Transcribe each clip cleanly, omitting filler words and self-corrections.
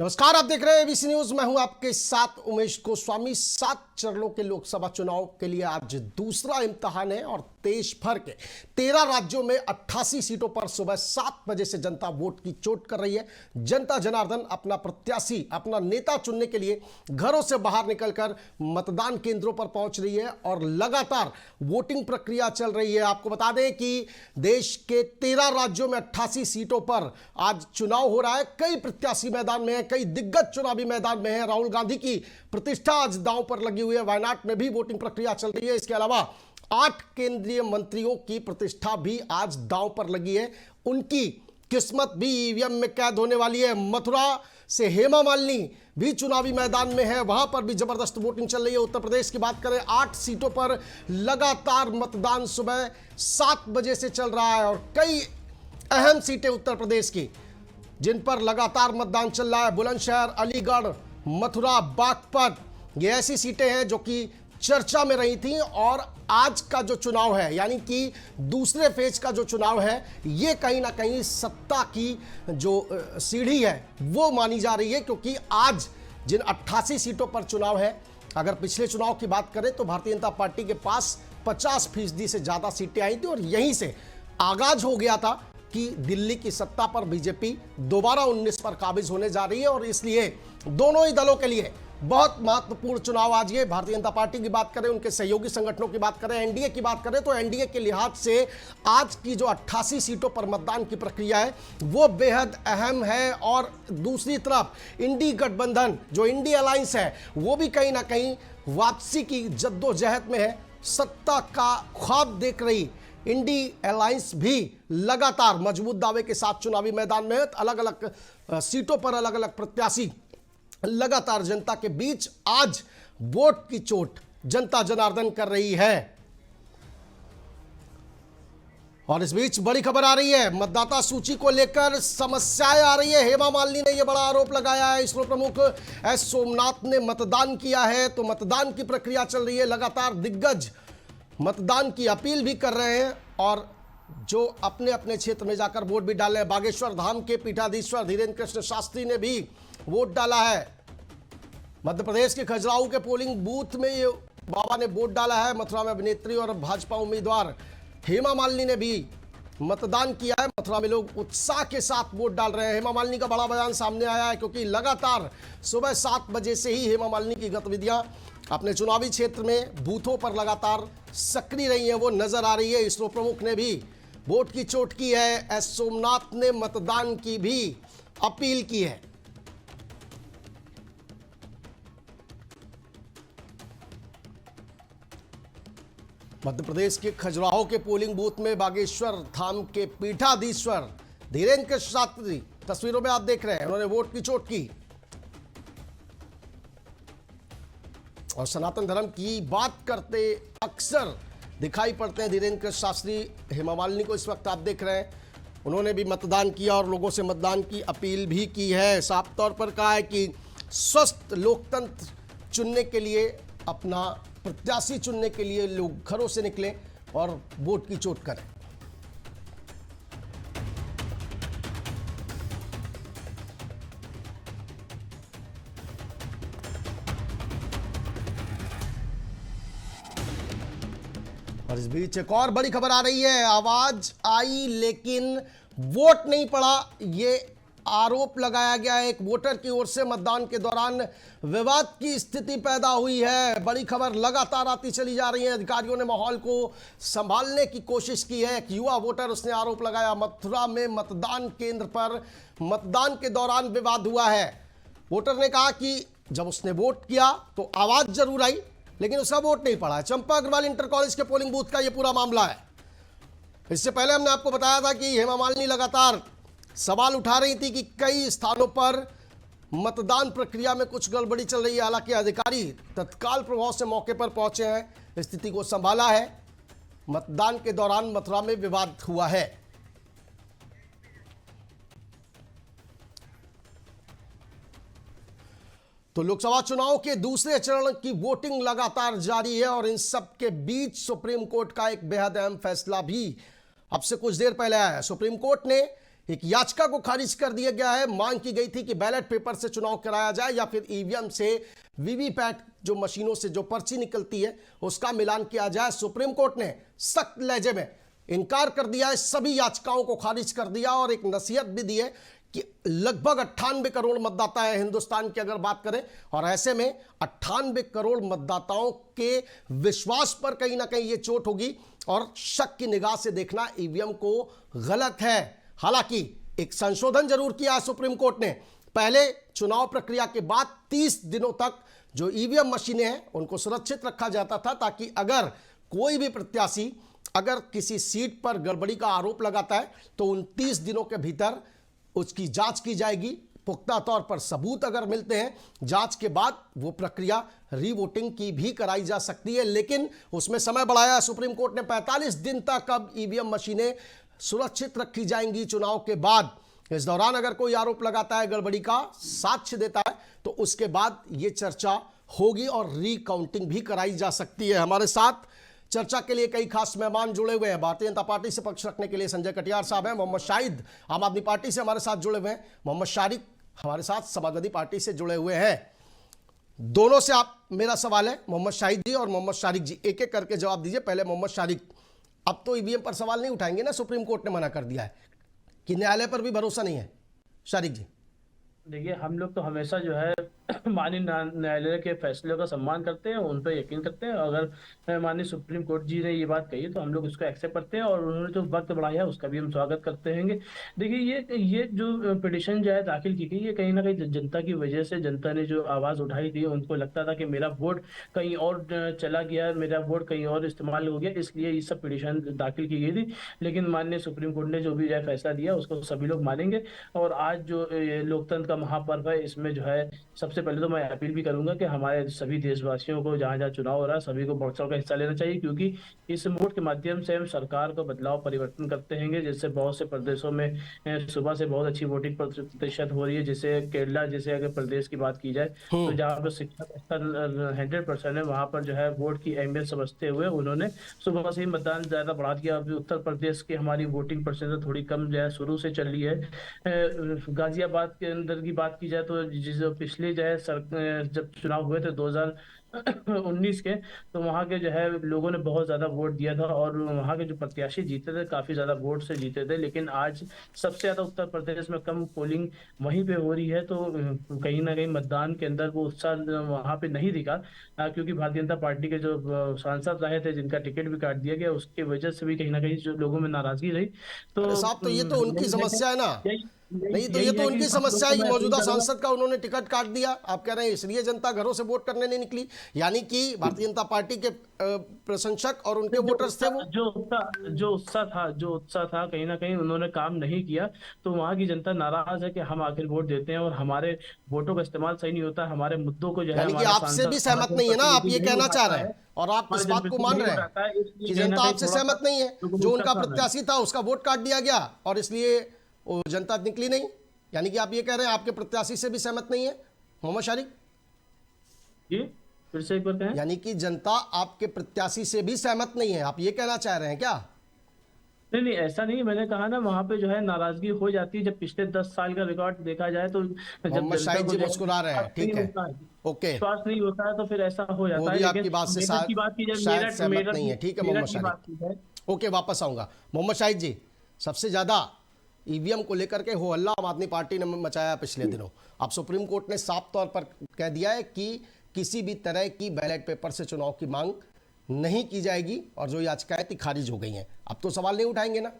नमस्कार, आप देख रहे हैं एबीसी न्यूज। मैं हूं आपके साथ उमेश गोस्वामी। 7 चरणों के लोकसभा चुनाव के लिए आज दूसरा इम्तिहान है और देश भर के 13 राज्यों में 88 सीटों पर सुबह 7 बजे से जनता वोट की चोट कर रही है। जनता जनार्दन अपना प्रत्याशी, अपना नेता चुनने के लिए घरों से बाहर निकलकर मतदान केंद्रों पर पहुंच रही है और लगातार वोटिंग प्रक्रिया चल रही है। आपको बता दें कि देश के 13 राज्यों में 88 सीटों पर आज चुनाव हो रहा है। कई प्रत्याशी मैदान में है, कई दिग्गज चुनावी मैदान में है। राहुल गांधी की प्रतिष्ठा आज दांव पर लगी हुई है। वायनाड में भी वोटिंग प्रक्रिया चल रही है। इसके अलावा 8 केंद्रीय मंत्रियों की प्रतिष्ठा भी आज दांव पर लगी है। उनकी किस्मत भी ईवीएम में कैद होने वाली है। मथुरा से हेमा मालिनी भी चुनावी मैदान में है, वहां पर भी जबरदस्त वोटिंग चल रही है। उत्तर प्रदेश की बात करें, 8 सीटों पर लगातार मतदान सुबह 7 बजे से चल रहा है और कई अहम सीटें उत्तर प्रदेश की जिन पर लगातार मतदान चल रहा है। बुलंदशहर, अलीगढ़, मथुरा, बागपत, ये ऐसी सीटें हैं जो कि चर्चा में रही थी। और आज का जो चुनाव है, यानी कि दूसरे फेज का जो चुनाव है, ये कहीं ना कहीं सत्ता की जो सीढ़ी है वो मानी जा रही है, क्योंकि आज जिन 88 सीटों पर चुनाव है, अगर पिछले चुनाव की बात करें तो भारतीय जनता पार्टी के पास 50% से ज़्यादा सीटें आई थी और यहीं से आगाज हो गया था कि दिल्ली की सत्ता पर बीजेपी दोबारा 19 पर काबिज होने जा रही है। और इसलिए दोनों ही दलों के लिए बहुत महत्वपूर्ण चुनाव आज ये। भारतीय जनता पार्टी की बात करें, उनके सहयोगी संगठनों की बात करें, एनडीए की बात करें, तो एनडीए के लिहाज से आज की जो 88 सीटों पर मतदान की प्रक्रिया है वो बेहद अहम है। और दूसरी तरफ इंडी गठबंधन, जो इंडी अलायंस है, वो भी कहीं ना कहीं वापसी की जद्दोजहद में है। सत्ता का ख्वाब देख रही इंडी अलायंस भी लगातार मजबूत दावे के साथ चुनावी मैदान में है। अलग अलग सीटों पर अलग अलग प्रत्याशी लगातार जनता के बीच आज वोट की चोट जनता जनार्दन कर रही है। और इस बीच बड़ी खबर आ रही है, मतदाता सूची को लेकर समस्याएं आ रही है। हेमा मालिनी ने यह बड़ा आरोप लगाया है। इसरो प्रमुख एस सोमनाथ ने मतदान किया है, तो मतदान की प्रक्रिया चल रही है। लगातार दिग्गज मतदान की अपील भी कर रहे हैं और जो अपने अपने क्षेत्र में जाकर वोट भी डाले हैं। बागेश्वर धाम के पीठाधीश्वर धीरेन्द्र कृष्ण शास्त्री ने भी वोट डाला है। मध्य प्रदेश के खजुराहो के पोलिंग बूथ में ये बाबा ने वोट डाला है। मथुरा में अभिनेत्री और भाजपा उम्मीदवार हेमा मालिनी ने भी मतदान किया है। मथुरा में लोग उत्साह के साथ वोट डाल रहे हैं। हेमा मालिनी का बड़ा बयान सामने आया है, क्योंकि लगातार सुबह 7 बजे से ही हेमा मालिनी की गतिविधियां अपने चुनावी क्षेत्र में बूथों पर लगातार सक्रिय रही है, वो नजर आ रही है। इसरो प्रमुख ने भी वोट की चोट की है। एस सोमनाथ ने मतदान की भी अपील की है। मध्य प्रदेश के खजुराहो के पोलिंग बूथ में बागेश्वर धाम के पीठाधीश्वर धीरेन्द्र कृष्ण शास्त्री, तस्वीरों में आप देख रहे हैं, उन्होंने वोट की चोट की। और सनातन धर्म की बात करते अक्सर दिखाई पड़ते हैं धीरेन्द्र कृष्ण शास्त्री। हेमा मालिनी को इस वक्त आप देख रहे हैं, उन्होंने भी मतदान किया और लोगों से मतदान की अपील भी की है। साफ तौर पर कहा है कि स्वस्थ लोकतंत्र चुनने के लिए, अपना प्रत्याशी चुनने के लिए लोग घरों से निकलें और वोट की चोट करें। और इस बीच एक और बड़ी खबर आ रही है। आवाज आई लेकिन वोट नहीं पड़ा, ये आरोप लगाया गया है। एक वोटर की ओर से मतदान के दौरान विवाद की स्थिति पैदा हुई है। बड़ी खबर लगातार आती चली जा रही है। अधिकारियों ने माहौल को संभालने की कोशिश की है। एक युवा वोटर, उसने आरोप लगाया, मथुरा में मतदान केंद्र पर मतदान के दौरान विवाद हुआ है। वोटर ने कहा कि जब उसने वोट किया तो आवाज जरूर आई, लेकिन उसका वोट नहीं पड़ा है। चंपा अग्रवाल इंटर कॉलेज के पोलिंग बूथ का यह पूरा मामला है। इससे पहले हमने आपको बताया था कि हेमा मालिनी लगातार सवाल उठा रही थी कि कई स्थानों पर मतदान प्रक्रिया में कुछ गड़बड़ी चल रही है। हालांकि अधिकारी तत्काल प्रभाव से मौके पर पहुंचे हैं, स्थिति को संभाला है। मतदान के दौरान मथुरा में विवाद हुआ है। तो लोकसभा चुनाव के दूसरे चरण की वोटिंग लगातार जारी है और इन सब के बीच सुप्रीम कोर्ट का एक बेहद अहम फैसला भी अब से कुछ देर पहले आया है। सुप्रीम कोर्ट ने एक याचिका को खारिज कर दिया गया है। मांग की गई थी कि बैलेट पेपर से चुनाव कराया जाए या फिर ईवीएम से वीवीपैट जो मशीनों से जो पर्ची निकलती है उसका मिलान किया जाए। सुप्रीम कोर्ट ने सख्त लहजे में इनकार कर दिया है, सभी याचिकाओं को खारिज कर दिया और एक नसीहत भी दी है कि लगभग 98 करोड़ मतदाता है हिंदुस्तान की अगर बात करें, और ऐसे में 98 करोड़ मतदाताओं के विश्वास पर कहीं ना कहीं ये चोट होगी और शक की निगाह से देखना ईवीएम को गलत है। हालांकि एक संशोधन जरूर किया है सुप्रीम कोर्ट ने। पहले चुनाव प्रक्रिया के बाद 30 दिनों तक जो ईवीएम मशीनें हैं उनको सुरक्षित रखा जाता था, ताकि अगर कोई भी प्रत्याशी अगर किसी सीट पर गड़बड़ी का आरोप लगाता है तो उन 30 दिनों के भीतर उसकी जांच की जाएगी। पुख्ता तौर पर सबूत अगर मिलते हैं, जांच के बाद वो प्रक्रिया रीवोटिंग की भी कराई जा सकती है, लेकिन उसमें समय बढ़ाया है सुप्रीम कोर्ट ने। 45 दिन तक अब ईवीएम मशीनें सुरक्षित रखी जाएंगी चुनाव के बाद। इस दौरान अगर कोई आरोप लगाता है, गड़बड़ी का साक्ष्य देता है, तो उसके बाद ये चर्चा होगी और रीकाउंटिंग भी कराई जा सकती है। हमारे साथ चर्चा के लिए कई खास मेहमान जुड़े हुए हैं। भारतीय जनता पार्टी से पक्ष रखने के लिए संजय कटियार साहब हैं। मोहम्मद शाहिद आम आदमी पार्टी से हमारे साथ जुड़े हुए हैं। मोहम्मद शारिक हमारे साथ समाजवादी पार्टी से जुड़े हुए हैं। दोनों से आप मेरा सवाल है, मोहम्मद शाहिद जी और मोहम्मद शारिक जी, एक एक करके जवाब दीजिए। पहले मोहम्मद शारिक, अब तो ईवीएम पर सवाल नहीं उठाएंगे ना? सुप्रीम कोर्ट ने मना कर दिया है कि न्यायालय पर भी भरोसा नहीं है। शारिक जी। देखिए, हम लोग तो हमेशा जो है माननीय न्यायालय के फैसलों का सम्मान करते हैं, उन पर यकीन करते हैं। अगर माननीय सुप्रीम कोर्ट जी ने ये बात कही है तो हम लोग उसको एक्सेप्ट करते हैं और उन्होंने जो वक्त बढ़ाया है उसका भी हम स्वागत करते हैं। देखिए, ये जो पिटिशन जो है दाखिल की गई, ये कहीं ना कहीं जनता की वजह से, जनता ने जो आवाज़ उठाई थी, उनको लगता था कि मेरा वोट कहीं और चला गया, मेरा वोट कहीं और इस्तेमाल हो गया, इसलिए ये सब पिटिशन दाखिल की गई थी। लेकिन माननीय सुप्रीम कोर्ट ने जो भी जो फैसला दिया उसको सभी लोग मानेंगे। और आज जो लोकतंत्र का महापर्व है, इसमें जो है सबसे पहले तो मैं अपील भी करूंगा कि हमारे सभी देशवासियों को जहां जहां चुनाव हो रहा है सभी को बढ़ चढ़ का हिस्सा लेना चाहिए, क्योंकि इस वोट के माध्यम से हम सरकार को बदलाव परिवर्तन करते हैं। जिससे बहुत से प्रदेशों में सुबह से बहुत अच्छी वोटिंग प्रतिशत हो रही है। जैसे केरला जैसे अगर प्रदेश की बात की जाए तो जहाँ पर शिक्षा स्तर 100% है, वहां पर जो है वोट की अहमियत समझते हुए उन्होंने सुबह से ही मतदान ज्यादा बढ़ा दिया। अभी उत्तर प्रदेश की हमारी वोटिंग परसेंटेज थोड़ी कम जो है शुरू से चल रही है। गाजियाबाद के अंदर की बात की जाए तो जिस पिछले जो है जब चुनाव हुए थे 2019 के, तो वहाँ के जो है लोगों ने बहुत ज्यादा वोट दिया था और वहाँ के जो प्रत्याशी जीते थे काफी ज्यादा वोट से जीते थे। लेकिन आज सबसे ज्यादा उत्तर प्रदेश में कम पोलिंग वहीं पे हो रही है, तो कहीं ना कहीं मतदान के अंदर वो उत्साह वहाँ पे नहीं दिखा, क्योंकि भारतीय जनता पार्टी के जो सांसद रहे थे जिनका टिकट भी काट दिया गया, उसकी वजह से भी कहीं ना कहीं जो लोगों में नाराजगी रही। अरे तो साहब, तो ये तो उनकी समस्या है ना? नहीं, तो ये तो उनकी समस्या है कि मौजूदा सांसद का उन्होंने टिकट काट दिया। आप कह रहे हैं इसलिए जनता घरों से वोट करने नहीं निकली, यानी कि भारतीय जनता पार्टी के प्रशंसक और उनके वोटर्स थे वो जो उत्साह था कहीं ना कहीं उन्होंने काम नहीं किया। तो वहां की जनता नाराज है कि हम आखिर वोट देते हैं और हमारे वोटों का इस्तेमाल सही नहीं होता, हमारे मुद्दों को जो है यानी कि आपसे भी सहमत नहीं है ना? आप ये कहना चाह रहे हैं और आप इस बात को मान रहे हैं कि जनता आपसे सहमत नहीं है, जो उनका प्रत्याशी था उसका वोट काट दिया गया और इसलिए वो जनता निकली नहीं। यानी कि आप ये कह रहे हैं आपके प्रत्याशी से भी सहमत नहीं है, मोहम्मद शारिक जी? फिर से एक बार कहें। यानी कि जनता आपके प्रत्याशी से भी सहमत नहीं है, आप ये कहना चाह रहे हैं क्या? नहीं, ऐसा नहीं। मैंने कहा ना, वहां पे जो है नाराजगी हो जाती है जब पिछले 10 साल का रिकॉर्ड देखा जाए तो जब मोहम्मद शाहिद जी मुस्कुरा रहे हैं, ठीक है, ओके, विश्वास नहीं होता है तो फिर ऐसा हो जाता है। लेकिन आपकी बात से शायद सहमत नहीं है, ठीक है मोहम्मद शाहिद, ओके, वापस आऊंगा। मोहम्मद शाहिद जी, सबसे ज्यादा ईवीएम को लेकर के हो हल्ला आम आदमी पार्टी ने मचाया पिछले दिनों। अब सुप्रीम कोर्ट ने साफ तौर पर कह दिया है कि किसी भी तरह की बैलेट पेपर से चुनाव की मांग नहीं की जाएगी और जो याचिकाएं थी खारिज हो गई हैं। अब तो सवाल नहीं उठाएंगे ना?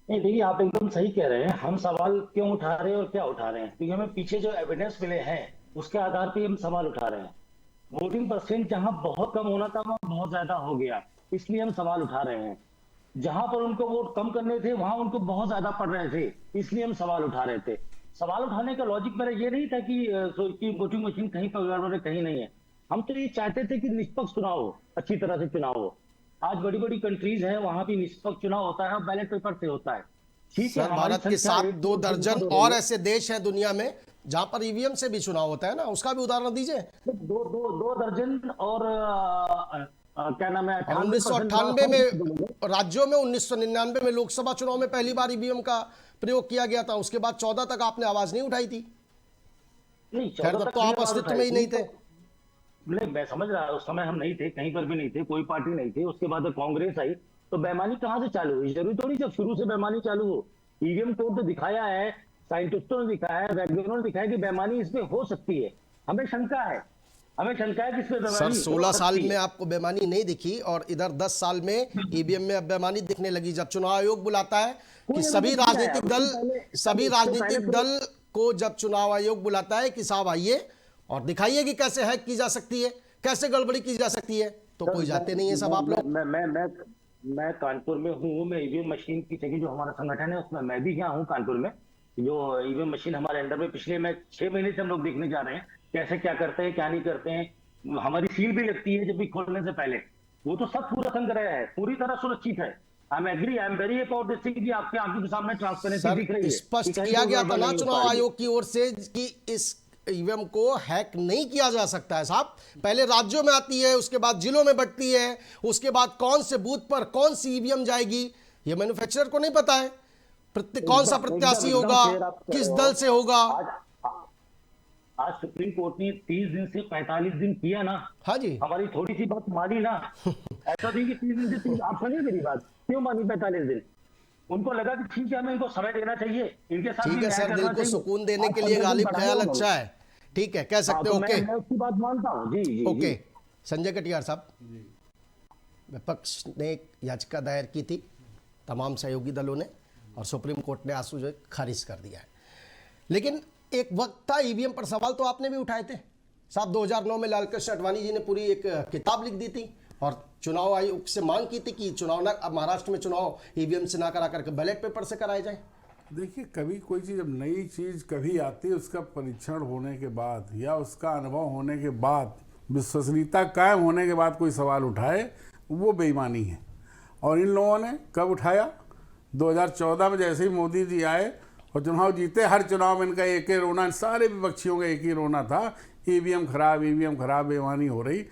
नहीं, देखिए, आप एकदम सही कह रहे हैं। हम सवाल क्यों उठा रहे हैं और क्या उठा रहे हैं, क्योंकि हमें पीछे जो एविडेंस मिले हैं उसके आधार पर हम सवाल उठा रहे हैं। वोटिंग परसेंट जहां बहुत कम होना था वहां बहुत ज्यादा हो गया, इसलिए हम सवाल उठा रहे हैं। जहां पर उनको वोट कम करने थे वहां उनको बहुत ज्यादा पड़ रहे थे, इसलिए हम सवाल उठा रहे थे। सवाल उठाने का लॉजिक मेरा ये नहीं था कि वोटिंग मशीन कहीं पर गड़बड़ है कहीं नहीं है। हम तो ये चाहते थे कि निष्पक्ष चुनाव हो, अच्छी तरह से चुनाव हो। आज बड़ी बड़ी कंट्रीज हैं, वहां भी निष्पक्ष चुनाव होता है और बैलेट पेपर से होता है। ठीक है, भारत के साथ 2 दर्जन और ऐसे देश हैं दुनिया में जहां पर ईवीएम से भी चुनाव होता है ना, उसका भी उदाहरण दीजिए। 2 दर्जन और क्या नाम है, और 1998 में राज्यों में 1999 में लोकसभा चुनाव में पहली बार ईवीएम का प्रयोग किया गया था। उसके बाद 14 तक आपने आवाज नहीं उठाई थी। नहीं, खैर, 14 तब तक तो आप आवाज अस्तित्व उठाई में ही नहीं थी, थे। नहीं मैं समझ रहा, उस समय हम नहीं थे, कहीं पर भी नहीं थे, कोई पार्टी नहीं थी। उसके बाद कांग्रेस आई तो बेईमानी कहां से चालू हुई? जरूरी थोड़ी जब शुरू से बेईमानी चालू हो। ईवीएम कोड तो दिखाया है, साइंटिस्टों ने दिखाया है, वैज्ञानिकों ने दिखाया कि बेईमानी इसमें हो सकती है। हमें शंका है कि इसमें सर बेईमानी 16 हो साल सकती में है। आपको बेईमानी नहीं दिखी और इधर 10 साल में ईवीएम में अब बेईमानी दिखने लगी। जब चुनाव आयोग बुलाता है कि सभी राजनीतिक दल को जब चुनाव आयोग बुलाता है कि साहब आइए और दिखाइए कि कैसे हैक की जा सकती है, कैसे गड़बड़ी की जा सकती है, तो कोई जाते नहीं है सब आप लोग। मैं कानपुर में हूँ। मैं ईवीएम मशीन की जगह जो हमारा संगठन है उसमें मैं भी यहाँ हूँ कानपुर में। जो ईवीएम मशीन हमारे अंडर में पिछले 6 महीने से हम लोग देखने जा रहे हैं कैसे क्या करते हैं क्या नहीं करते हैं। हमारी सील भी लगती है जब भी खोलने से पहले। वो तो सब पूरा संग्रह है, पूरी तरह सुरक्षित है। I am very about this thing कि आपके आंखों के सामने ट्रांसपेरेंसी दिख रही है। स्पष्ट किया गया था ना चुनाव आयोग की ओर से कि इस ईवीएम को हैक नहीं किया जा सकता है साहब। पहले राज्यों में आती है, उसके बाद जिलों में बढ़ती है, उसके बाद कौन से बूथ पर कौन सी ईवीएम जाएगी ये मैन्युफैक्चरर को नहीं पता है। कौन सा प्रत्याशी होगा, किस दल से होगा। आज सुप्रीम कोर्ट ने 30 दिन से 45 दिन किया ना। हाँ जी, हमारी थोड़ी सी बात मानी ना। ऐसा नहीं कि 30 दिन से आप समझे मेरी बात, क्यों मानी 45 दिन? उनको लगा कि ठीक है हमें इनको समय देना चाहिए, इनके साथ ठीक है सर, दिल को सुकून देने के लिए गालिब ख्याल अच्छा है, ठीक है, कह सकते हो। ओके, मैं उसकी बात मानता हूँ। जी ओके। संजय कटियार साहब, विपक्ष ने एक याचिका दायर की थी तमाम सहयोगी दलों ने और सुप्रीम कोर्ट ने आज जो खारिज कर दिया है। लेकिन एक वक्त था ईवीएम पर सवाल तो आपने भी उठाए थे साहब। 2009 में लालकृष्ण आडवाणी जी ने पूरी एक किताब लिख दी थी और चुनाव आयोग से मांग की थी कि महाराष्ट्र में चुनाव ईवीएम से ना करा करके बैलेट पेपर से कराए जाए। देखिए, कभी कोई चीज़, जब नई चीज़ कभी आती है उसका परीक्षण होने के बाद या उसका अनुभव होने के बाद, विश्वसनीयता कायम होने के बाद कोई सवाल उठाए, वो बेईमानी है। और इन लोगों ने कब उठाया? 2014 में जैसे ही मोदी जी आए और चुनाव जीते, हर चुनाव में इनका एक ही रोना, सारे विपक्षियों का एक ही रोना था, ईवीएम खराब, बेईमानी हो रही।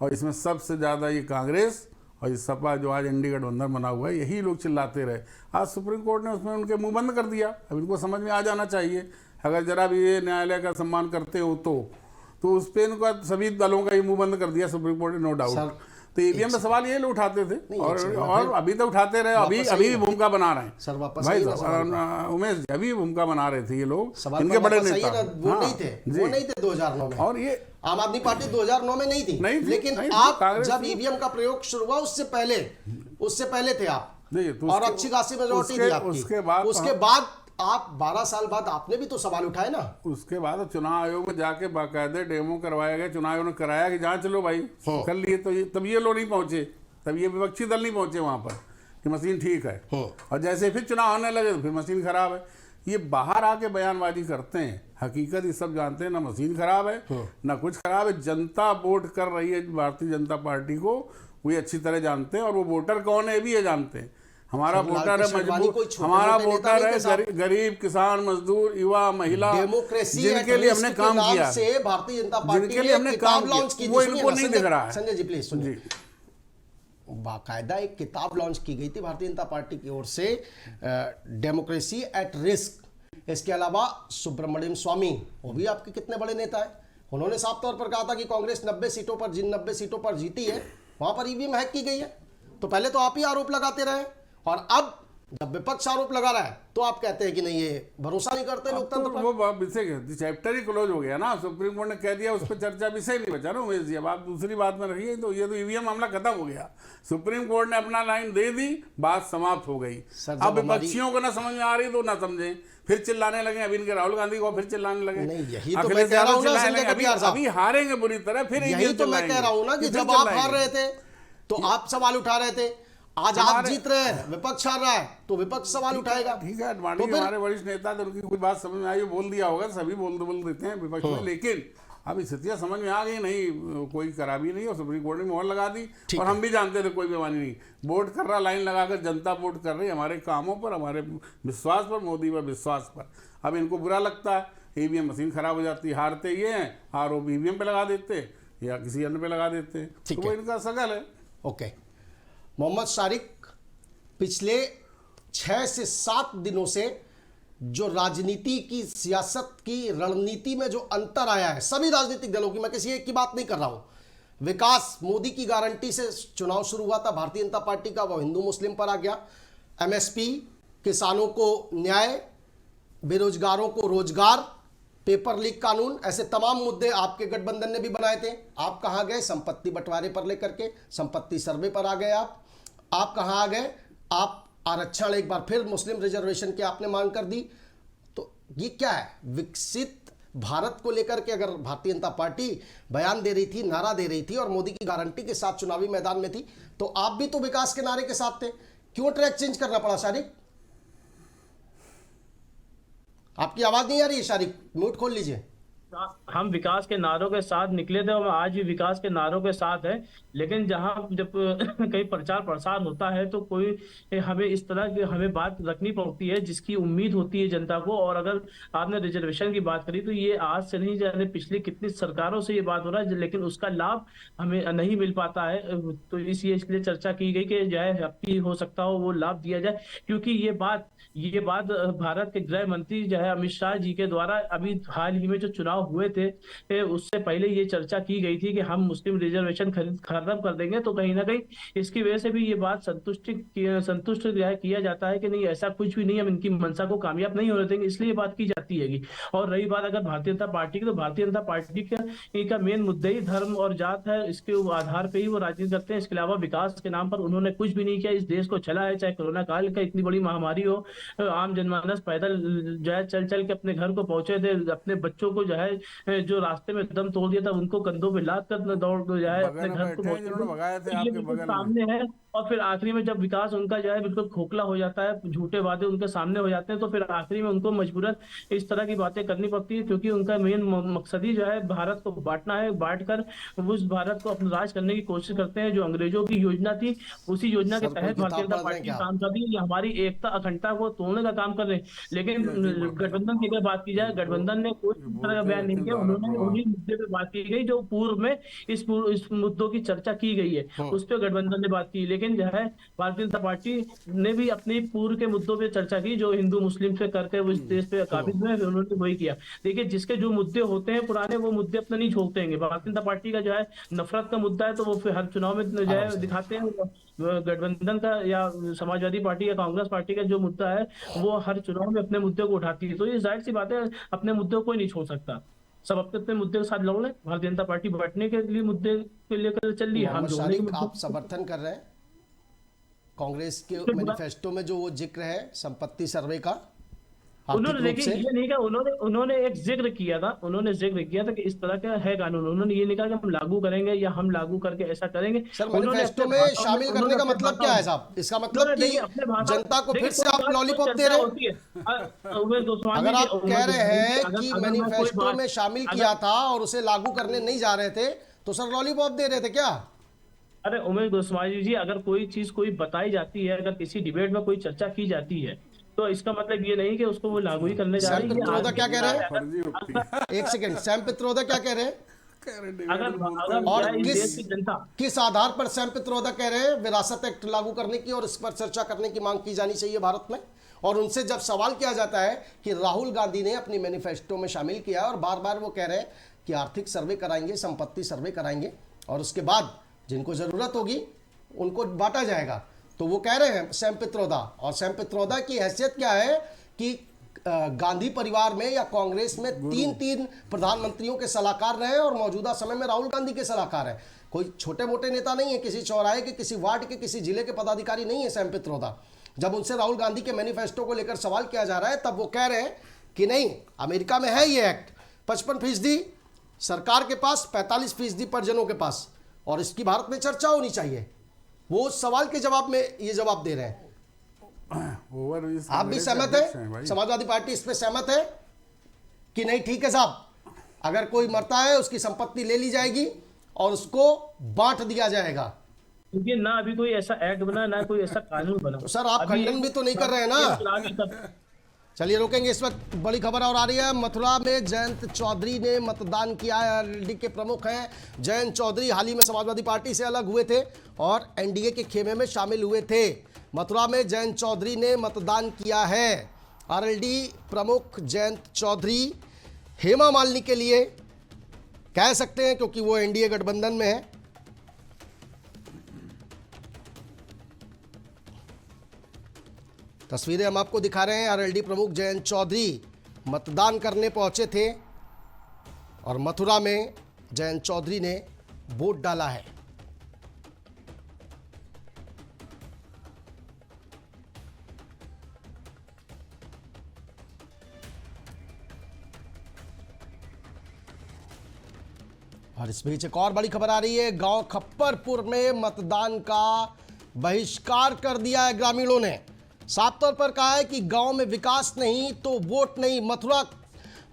और इसमें सबसे ज़्यादा ये कांग्रेस और ये सपा जो आज इंडी गठबंधन बना हुआ है, यही लोग चिल्लाते रहे। आज सुप्रीम कोर्ट ने उसमें उनके मुंह बंद कर दिया। अब इनको समझ में आ जाना चाहिए, अगर जरा भी ये न्यायालय का सम्मान करते हो तो उस पर इनका सभी दलों का ही मुंह बंद कर दिया सुप्रीम कोर्ट ने, नो डाउट। तो ईवीएम में सवाल ये लोग उठाते थे और अभी तक उठाते रहे। अभी भी भूमिका बना रहे हैं सर, वापस भाई उमेश जी, अभी भूमिका बना रहे थे ये लोग, इनके बड़े नेता। वो नहीं थे 2009 में, और ये आम आदमी पार्टी 2009 में नहीं थी। लेकिन आप जब ईवीएम का प्रयोग शुरू हुआ उससे पहले थे आप, और अच्छी खासी मेजॉरिटी थी आपकी। उसके बाद आप 12 साल बाद आपने भी तो सवाल उठाए ना। उसके बाद चुनाव आयोग में जाके बाकायदे डेमो करवाया गया, चुनाव आयोग ने कराया कि जांच लो भाई, कर लिए। तो तब ये लोग नहीं पहुंचे, तब ये विपक्षी दल नहीं पहुंचे वहां पर कि मशीन ठीक है। और जैसे फिर चुनाव होने लगे तो फिर मशीन खराब है। ये बाहर आके बयानबाजी करते हैं, हकीकत ये सब जानते हैं, ना मशीन खराब है ना कुछ खराब है। जनता वोट कर रही है भारतीय जनता पार्टी को, वो अच्छी तरह जानते हैं। और वो वोटर कौन है भी ये जानते हैं। हमारा वोटर है मजबूर, हमारा वोटर है गरीब, किसान, मजदूर, युवा, महिला, जिनके लिए हमने काम किया, भारतीय जनता पार्टी जिनके लिए हमने काम किया, वो इनको नहीं दिख रहा है। संजय जी प्लीज सुनिए, बाकायदा एक किताब लॉन्च की गई थी भारतीय जनता पार्टी की ओर से, डेमोक्रेसी एट रिस्क। इसके अलावा सुब्रमण्यम स्वामी, वो भी आपके कितने बड़े नेता है, उन्होंने साफ तौर पर कहा था कि कांग्रेस 90 सीटों पर जीती है वहां पर ईवीएम हैक की गई है। तो पहले तो आप ही आरोप लगाते रहे, और अब जब विपक्ष आरोप लगा रहा है तो आप कहते हैं कि नहीं, ये भरोसा नहीं करते लोकतंत्र पर। वो विषय चैप्टर ही क्लोज हो गया ना, सुप्रीम कोर्ट ने कह दिया, उस पर चर्चा विषय नहीं बचा ना उमेश जी। अब आप दूसरी बात में रहिए, तो ये तो ईवीएम मामला खत्म हो गया, सुप्रीम कोर्ट ने अपना लाइन दे दी, बात समाप्त हो गई। अब विपक्षियों को ना समझ में आ रही तो ना समझे, फिर चिल्लाने लगे। अभी इनके राहुल गांधी को फिर चिल्लाने लगे, अखिलेश यादव चिल्लाने लगे, अभी हारेंगे बुरी तरह। फिर यही तो मैं कह रहा हूं ना कि जब आप हार रहे थे तो आप सवाल उठा रहे थे, आज आप जीत रहे हैं, विपक्ष हार रहा है तो विपक्ष सवाल उठाएगा। ठीक है, आडवाणी हमारे वरिष्ठ नेता थे, उनकी कोई बात समझ में आई, बोल दिया होगा, सभी बोल देते हैं विपक्ष में। लेकिन अब स्थितियां समझ में आ गई, नहीं कोई खराबी नहीं, और सुप्रीम कोर्ट ने मोहर लगा दी। और हम भी जानते थे कोई बेईमानी नहीं, वोट कर रहा, लाइन लगाकर जनता वोट कर रही हमारे कामों पर, हमारे विश्वास पर, मोदी पर विश्वास पर। अब इनको बुरा लगता है, ईवीएम मशीन खराब हो जाती है, हारते ये हैं, आरोप ईवीएम पे लगा देते या किसी अन्य पे लगा देते हैं, तो वो इनका सगल है। ओके। मोहम्मद शारिक, पिछले 6 से 7 दिनों से जो राजनीति की, सियासत की रणनीति में जो अंतर आया है सभी राजनीतिक दलों की, मैं किसी एक की बात नहीं कर रहा हूं, विकास मोदी की गारंटी से चुनाव शुरू हुआ था भारतीय जनता पार्टी का, वो हिंदू मुस्लिम पर आ गया। एमएसपी, किसानों को न्याय, बेरोजगारों को रोजगार, पेपर लीक कानून, ऐसे तमाम मुद्दे आपके गठबंधन ने भी बनाए थे। आप कहां गए? संपत्ति बंटवारे पर लेकर के संपत्ति सर्वे पर आ गए। आप कहां आ गए? आप आरक्षण, एक बार फिर मुस्लिम रिजर्वेशन की आपने मांग कर दी। तो ये क्या है? विकसित भारत को लेकर के अगर भारतीय जनता पार्टी बयान दे रही थी, नारा दे रही थी और मोदी की गारंटी के साथ चुनावी मैदान में थी, तो आप भी तो विकास के नारे के साथ थे। क्यों ट्रैक चेंज करना पड़ा शारिक? आपकी आवाज नहीं आ रही है शारिक, म्यूट खोल लीजिए। हम विकास के नारों के साथ निकले थे और आज भी विकास के नारों के साथ है, लेकिन जहां जब कहीं प्रचार प्रसार होता है तो कोई हमें इस तरह की हमें बात रखनी पड़ती है जिसकी उम्मीद होती है जनता को। और अगर आपने रिजर्वेशन की बात करी तो ये आज से नहीं जाने पिछली कितनी सरकारों से ये बात हो रहा है, लेकिन उसका लाभ हमें नहीं मिल पाता है। तो इसलिए चर्चा की गई कि जो है आपकी हो सकता हो वो लाभ दिया जाए, क्योंकि ये बात भारत के गृह मंत्री जो है अमित शाह जी के द्वारा अभी हाल ही में जो चुनाव हुए थे उससे पहले ये चर्चा की गई थी कि हम मुस्लिम रिजर्वेशन खत्म कर देंगे। तो कहीं ना कहीं इसकी वजह से भी ये बात संतुष्ट जो है किया जाता है कि नहीं, ऐसा कुछ भी नहीं, हम इनकी मंशा को कामयाब नहीं होने देंगे, इसलिए ये बात की जाती है। और रही बात अगर भारतीय जनता पार्टी की, तो भारतीय जनता पार्टी का मेन मुद्दा ही धर्म और जात है, इसके आधार पर ही वो राजनीति करते हैं। इसके अलावा विकास के नाम पर उन्होंने कुछ भी नहीं किया। इस देश को चला है, चाहे कोरोना काल का इतनी बड़ी महामारी हो, आम जनमानस पैदल जो है चल के अपने घर को पहुंचे थे, अपने बच्चों को जो है जो रास्ते में दम तोड़ दिया था उनको कंधों पे लाद कर दौड़ जाए अपने घर को पहुंचे, सामने है। और फिर आखिरी में जब विकास उनका जो है बिल्कुल खोखला हो जाता है, झूठे वादे उनके सामने हो जाते हैं, तो फिर आखिरी में उनको मजबूरन इस तरह की बातें करनी पड़ती है, क्योंकि उनका मेन मकसद ही जो है भारत को बांटना है। बांट कर उस भारत को अपना राज करने की कोशिश करते हैं। जो अंग्रेजों की योजना थी उसी योजना के तहत भारतीय जनता पार्टी काम कर रही है। हमारी एकता अखंडता को तोड़ने का काम कर रहे हैं। लेकिन गठबंधन की अगर बात की जाए, गठबंधन ने कोई तरह का बयान नहीं किया। उन्होंने उन्हीं मुद्दे पे बात की गई जो पूर्व में इस मुद्दों की चर्चा की गई है, उस पर गठबंधन ने बात की। लेकिन जो है भारतीय जनता पार्टी ने भी अपनी पूर्व के मुद्दों पे चर्चा की, जो हिंदू मुस्लिम से करके उस देश पे काबिज हुए, उन्होंने वही किया। देखिए, जिसके जो मुद्दे होते हैं पुराने, वो मुद्दे अपने नहीं छोड़ते। भारतीय जनता पार्टी का जो है नफरत का मुद्दा है, तो वो फिर हर चुनाव में जो है दिखाते हैं। गठबंधन का या समाजवादी पार्टी या कांग्रेस पार्टी का जो मुद्दा है वो हर चुनाव में अपने मुद्दे को उठाती है। तो ये जाहिर सी बात है, अपने मुद्दों को नहीं छोड़ सकता। सब अपने मुद्दे के साथ लड़ लें। भारतीय जनता पार्टी बैठने के लिए मुद्दे के लेकर चल रही है। हम आप समर्थन कर रहे हैं कांग्रेस के मैनिफेस्टो में जो वो जिक्र है संपत्ति सर्वे का? उन्होंने देखिए ये नहीं कहा, उन्होंने एक जिक्र किया था, कि इस तरह का है कानून। उन्होंने ये नहीं कहा कि हम लागू करेंगे या हम लागू करके ऐसा करेंगे। सर, मैनिफेस्टो में शामिल करने का मतलब क्या है साहब? इसका मतलब कि जनता को फिर से आप लॉलीपॉप दे रहे हैं। अगर आप कह रहे हैं कि मैनिफेस्टो में शामिल किया था और उसे लागू करने नहीं जा रहे थे, तो सर लॉलीपॉप दे रहे थे क्या? अरे उमेश गोस्वामी जी, अगर कोई चीज कोई बताई जाती है, अगर किसी डिबेट में कोई चर्चा की जाती है, तो इसका मतलब ये नहीं कि उसको वो लागू ही करने जा रही है। पित्रोदा क्या कह रहे हैं? एक सेकंड, सैम पित्रोदा क्या कह रहे हैं? और किस आधार पर सैम पित्रोदा कह रहे हैं विरासत एक्ट लागू करने की और इस पर चर्चा करने की मांग की जानी चाहिए भारत में? और उनसे जब सवाल किया जाता है कि राहुल गांधी ने अपनी मैनिफेस्टो में शामिल किया और बार बार वो कह रहे हैं कि आर्थिक सर्वे कराएंगे, संपत्ति सर्वे कराएंगे और उसके बाद जिनको जरूरत होगी उनको बांटा जाएगा, तो वो कह रहे हैं सैम पित्रोदा। और सैम पित्रोदा की हैसियत क्या है कि गांधी परिवार में या कांग्रेस में तीन प्रधानमंत्रियों के सलाहकार रहे और मौजूदा समय में राहुल गांधी के सलाहकार हैं। कोई छोटे मोटे नेता नहीं है, किसी चौराहे के, किसी वार्ड के, किसी जिले के पदाधिकारी नहीं है सैम पित्रोदा। जब उनसे राहुल गांधी के मैनिफेस्टो को लेकर सवाल किया जा रहा है, तब वो कह रहे हैं कि नहीं, अमेरिका में है ये एक्ट, 55% सरकार के पास, 45% परिजनों के पास, और इसकी भारत में चर्चा होनी चाहिए। वो उस सवाल के जवाब में ये जवाब दे रहे हैं। आप भी सहमत है? समाजवादी पार्टी इस पे सहमत है कि नहीं? ठीक है साहब, अगर कोई मरता है उसकी संपत्ति ले ली जाएगी और उसको बांट दिया जाएगा। क्योंकि ना अभी कोई ऐसा एक्ट बना, ना कोई ऐसा कानून बना। तो सर आप खंडन भी तो नहीं कर रहे हैं ना? चलिए रोकेंगे, इस वक्त बड़ी खबर और आ रही है। मथुरा में जयंत चौधरी ने मतदान किया है। आरएलडी के प्रमुख हैं जयंत चौधरी, हाल ही में समाजवादी पार्टी से अलग हुए थे और एनडीए के खेमे में शामिल हुए थे। मथुरा में जयंत चौधरी ने मतदान किया है। आरएलडी प्रमुख जयंत चौधरी हेमा मालिनी के लिए कह सकते हैं क्योंकि वो एनडीए गठबंधन में है। तस्वीरें हम आपको दिखा रहे हैं। आरएलडी प्रमुख जयंत चौधरी मतदान करने पहुंचे थे और मथुरा में जयंत चौधरी ने वोट डाला है। और इस बीच एक और बड़ी खबर आ रही है। गांव खप्परपुर में मतदान का बहिष्कार कर दिया है ग्रामीणों ने। साफ तौर पर कहा है कि गांव में विकास नहीं तो वोट नहीं।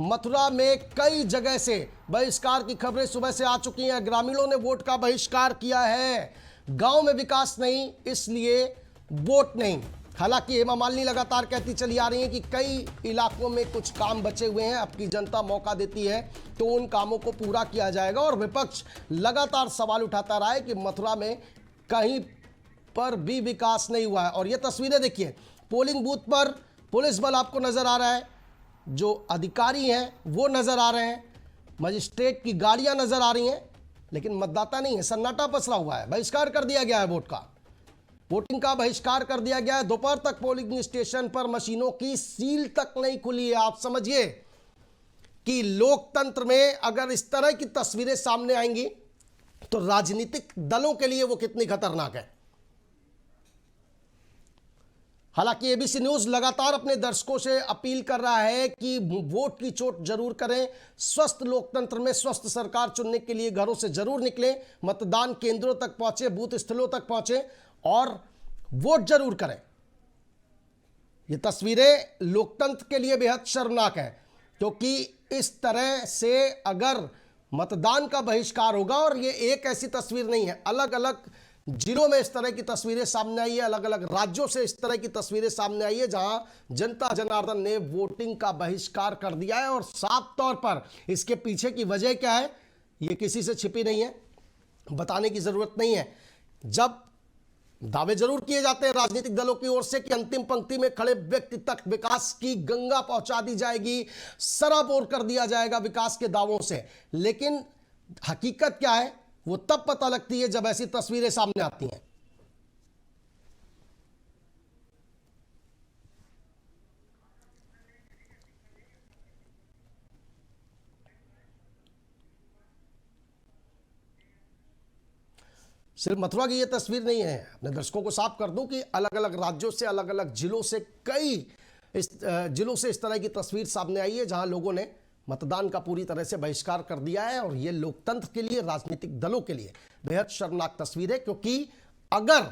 मथुरा में कई जगह से बहिष्कार की खबरें सुबह से आ चुकी हैं। ग्रामीणों ने वोट का बहिष्कार किया है। गांव में विकास नहीं इसलिए वोट नहीं। हालांकि हेमा मालिनी लगातार कहती चली आ रही है कि कई इलाकों में कुछ काम बचे हुए हैं, अब की जनता मौका देती है तो उन कामों को पूरा किया जाएगा। और विपक्ष लगातार सवाल उठाता रहा है कि मथुरा में कहीं पर भी विकास नहीं हुआ है। और ये तस्वीरें देखिए, पोलिंग बूथ पर पुलिस बल आपको नजर आ रहा है, जो अधिकारी हैं वो नजर आ रहे हैं, मजिस्ट्रेट की गाड़ियां नजर आ रही हैं, लेकिन मतदाता नहीं है। सन्नाटा पसरा हुआ है। बहिष्कार कर दिया गया है वोटिंग का बहिष्कार कर दिया गया है। दोपहर तक पोलिंग स्टेशन पर मशीनों की सील तक नहीं खुली है। आप समझिए कि लोकतंत्र में अगर इस तरह की तस्वीरें सामने आएंगी तो राजनीतिक दलों के लिए वो कितनी खतरनाक है। हालांकि एबीसी न्यूज लगातार अपने दर्शकों से अपील कर रहा है कि वोट की चोट जरूर करें। स्वस्थ लोकतंत्र में स्वस्थ सरकार चुनने के लिए घरों से जरूर निकलें, मतदान केंद्रों तक पहुंचे, बूथ स्थलों तक पहुंचे और वोट जरूर करें। ये तस्वीरें लोकतंत्र के लिए बेहद शर्मनाक है क्योंकि इस तरह से अगर मतदान का बहिष्कार होगा, और ये एक ऐसी तस्वीर नहीं है, अलग अलग जिलों में इस तरह की तस्वीरें सामने आई है, अलग अलग राज्यों से इस तरह की तस्वीरें सामने आई है जहां जनता जनार्दन ने वोटिंग का बहिष्कार कर दिया है। और साफ तौर पर इसके पीछे की वजह क्या है ये किसी से छिपी नहीं है, बताने की जरूरत नहीं है। जब दावे जरूर किए जाते हैं राजनीतिक दलों की ओर से कि अंतिम पंक्ति में खड़े व्यक्ति तक विकास की गंगा पहुंचा दी जाएगी, सराबोर कर दिया जाएगा विकास के दावों से, लेकिन हकीकत क्या है वो तब पता लगती है जब ऐसी तस्वीरें सामने आती हैं। सिर्फ मथुरा की ये तस्वीर नहीं है, अपने दर्शकों को साफ कर दूं कि अलग अलग राज्यों से, अलग अलग जिलों से, कई जिलों से इस तरह की तस्वीर सामने आई है जहां लोगों ने मतदान का पूरी तरह से बहिष्कार कर दिया है। और ये लोकतंत्र के लिए, राजनीतिक दलों के लिए बेहद शर्मनाक तस्वीर है क्योंकि अगर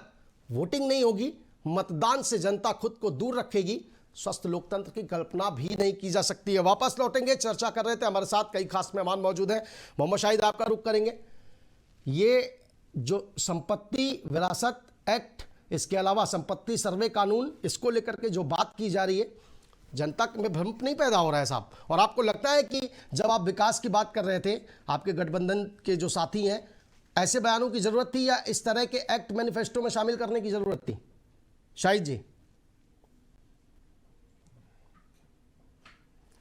वोटिंग नहीं होगी, मतदान से जनता खुद को दूर रखेगी, स्वस्थ लोकतंत्र की कल्पना भी नहीं की जा सकती है। वापस लौटेंगे, चर्चा कर रहे थे, हमारे साथ कई खास मेहमान मौजूद हैं। मोहम्मद शाहिद आपका रुख करेंगे। ये जो संपत्ति विरासत एक्ट, इसके अलावा संपत्ति सर्वे कानून, इसको लेकर के जो बात की जा रही है, जनता में भ्रम नहीं पैदा हो रहा है साहब। और आपको लगता है कि जब आप विकास की बात कर रहे थे, आपके गठबंधन के जो साथी हैं, ऐसे बयानों की जरूरत थी या इस तरह के एक्ट मैनिफेस्टो में शामिल करने की जरूरत थी? शाहिद जी,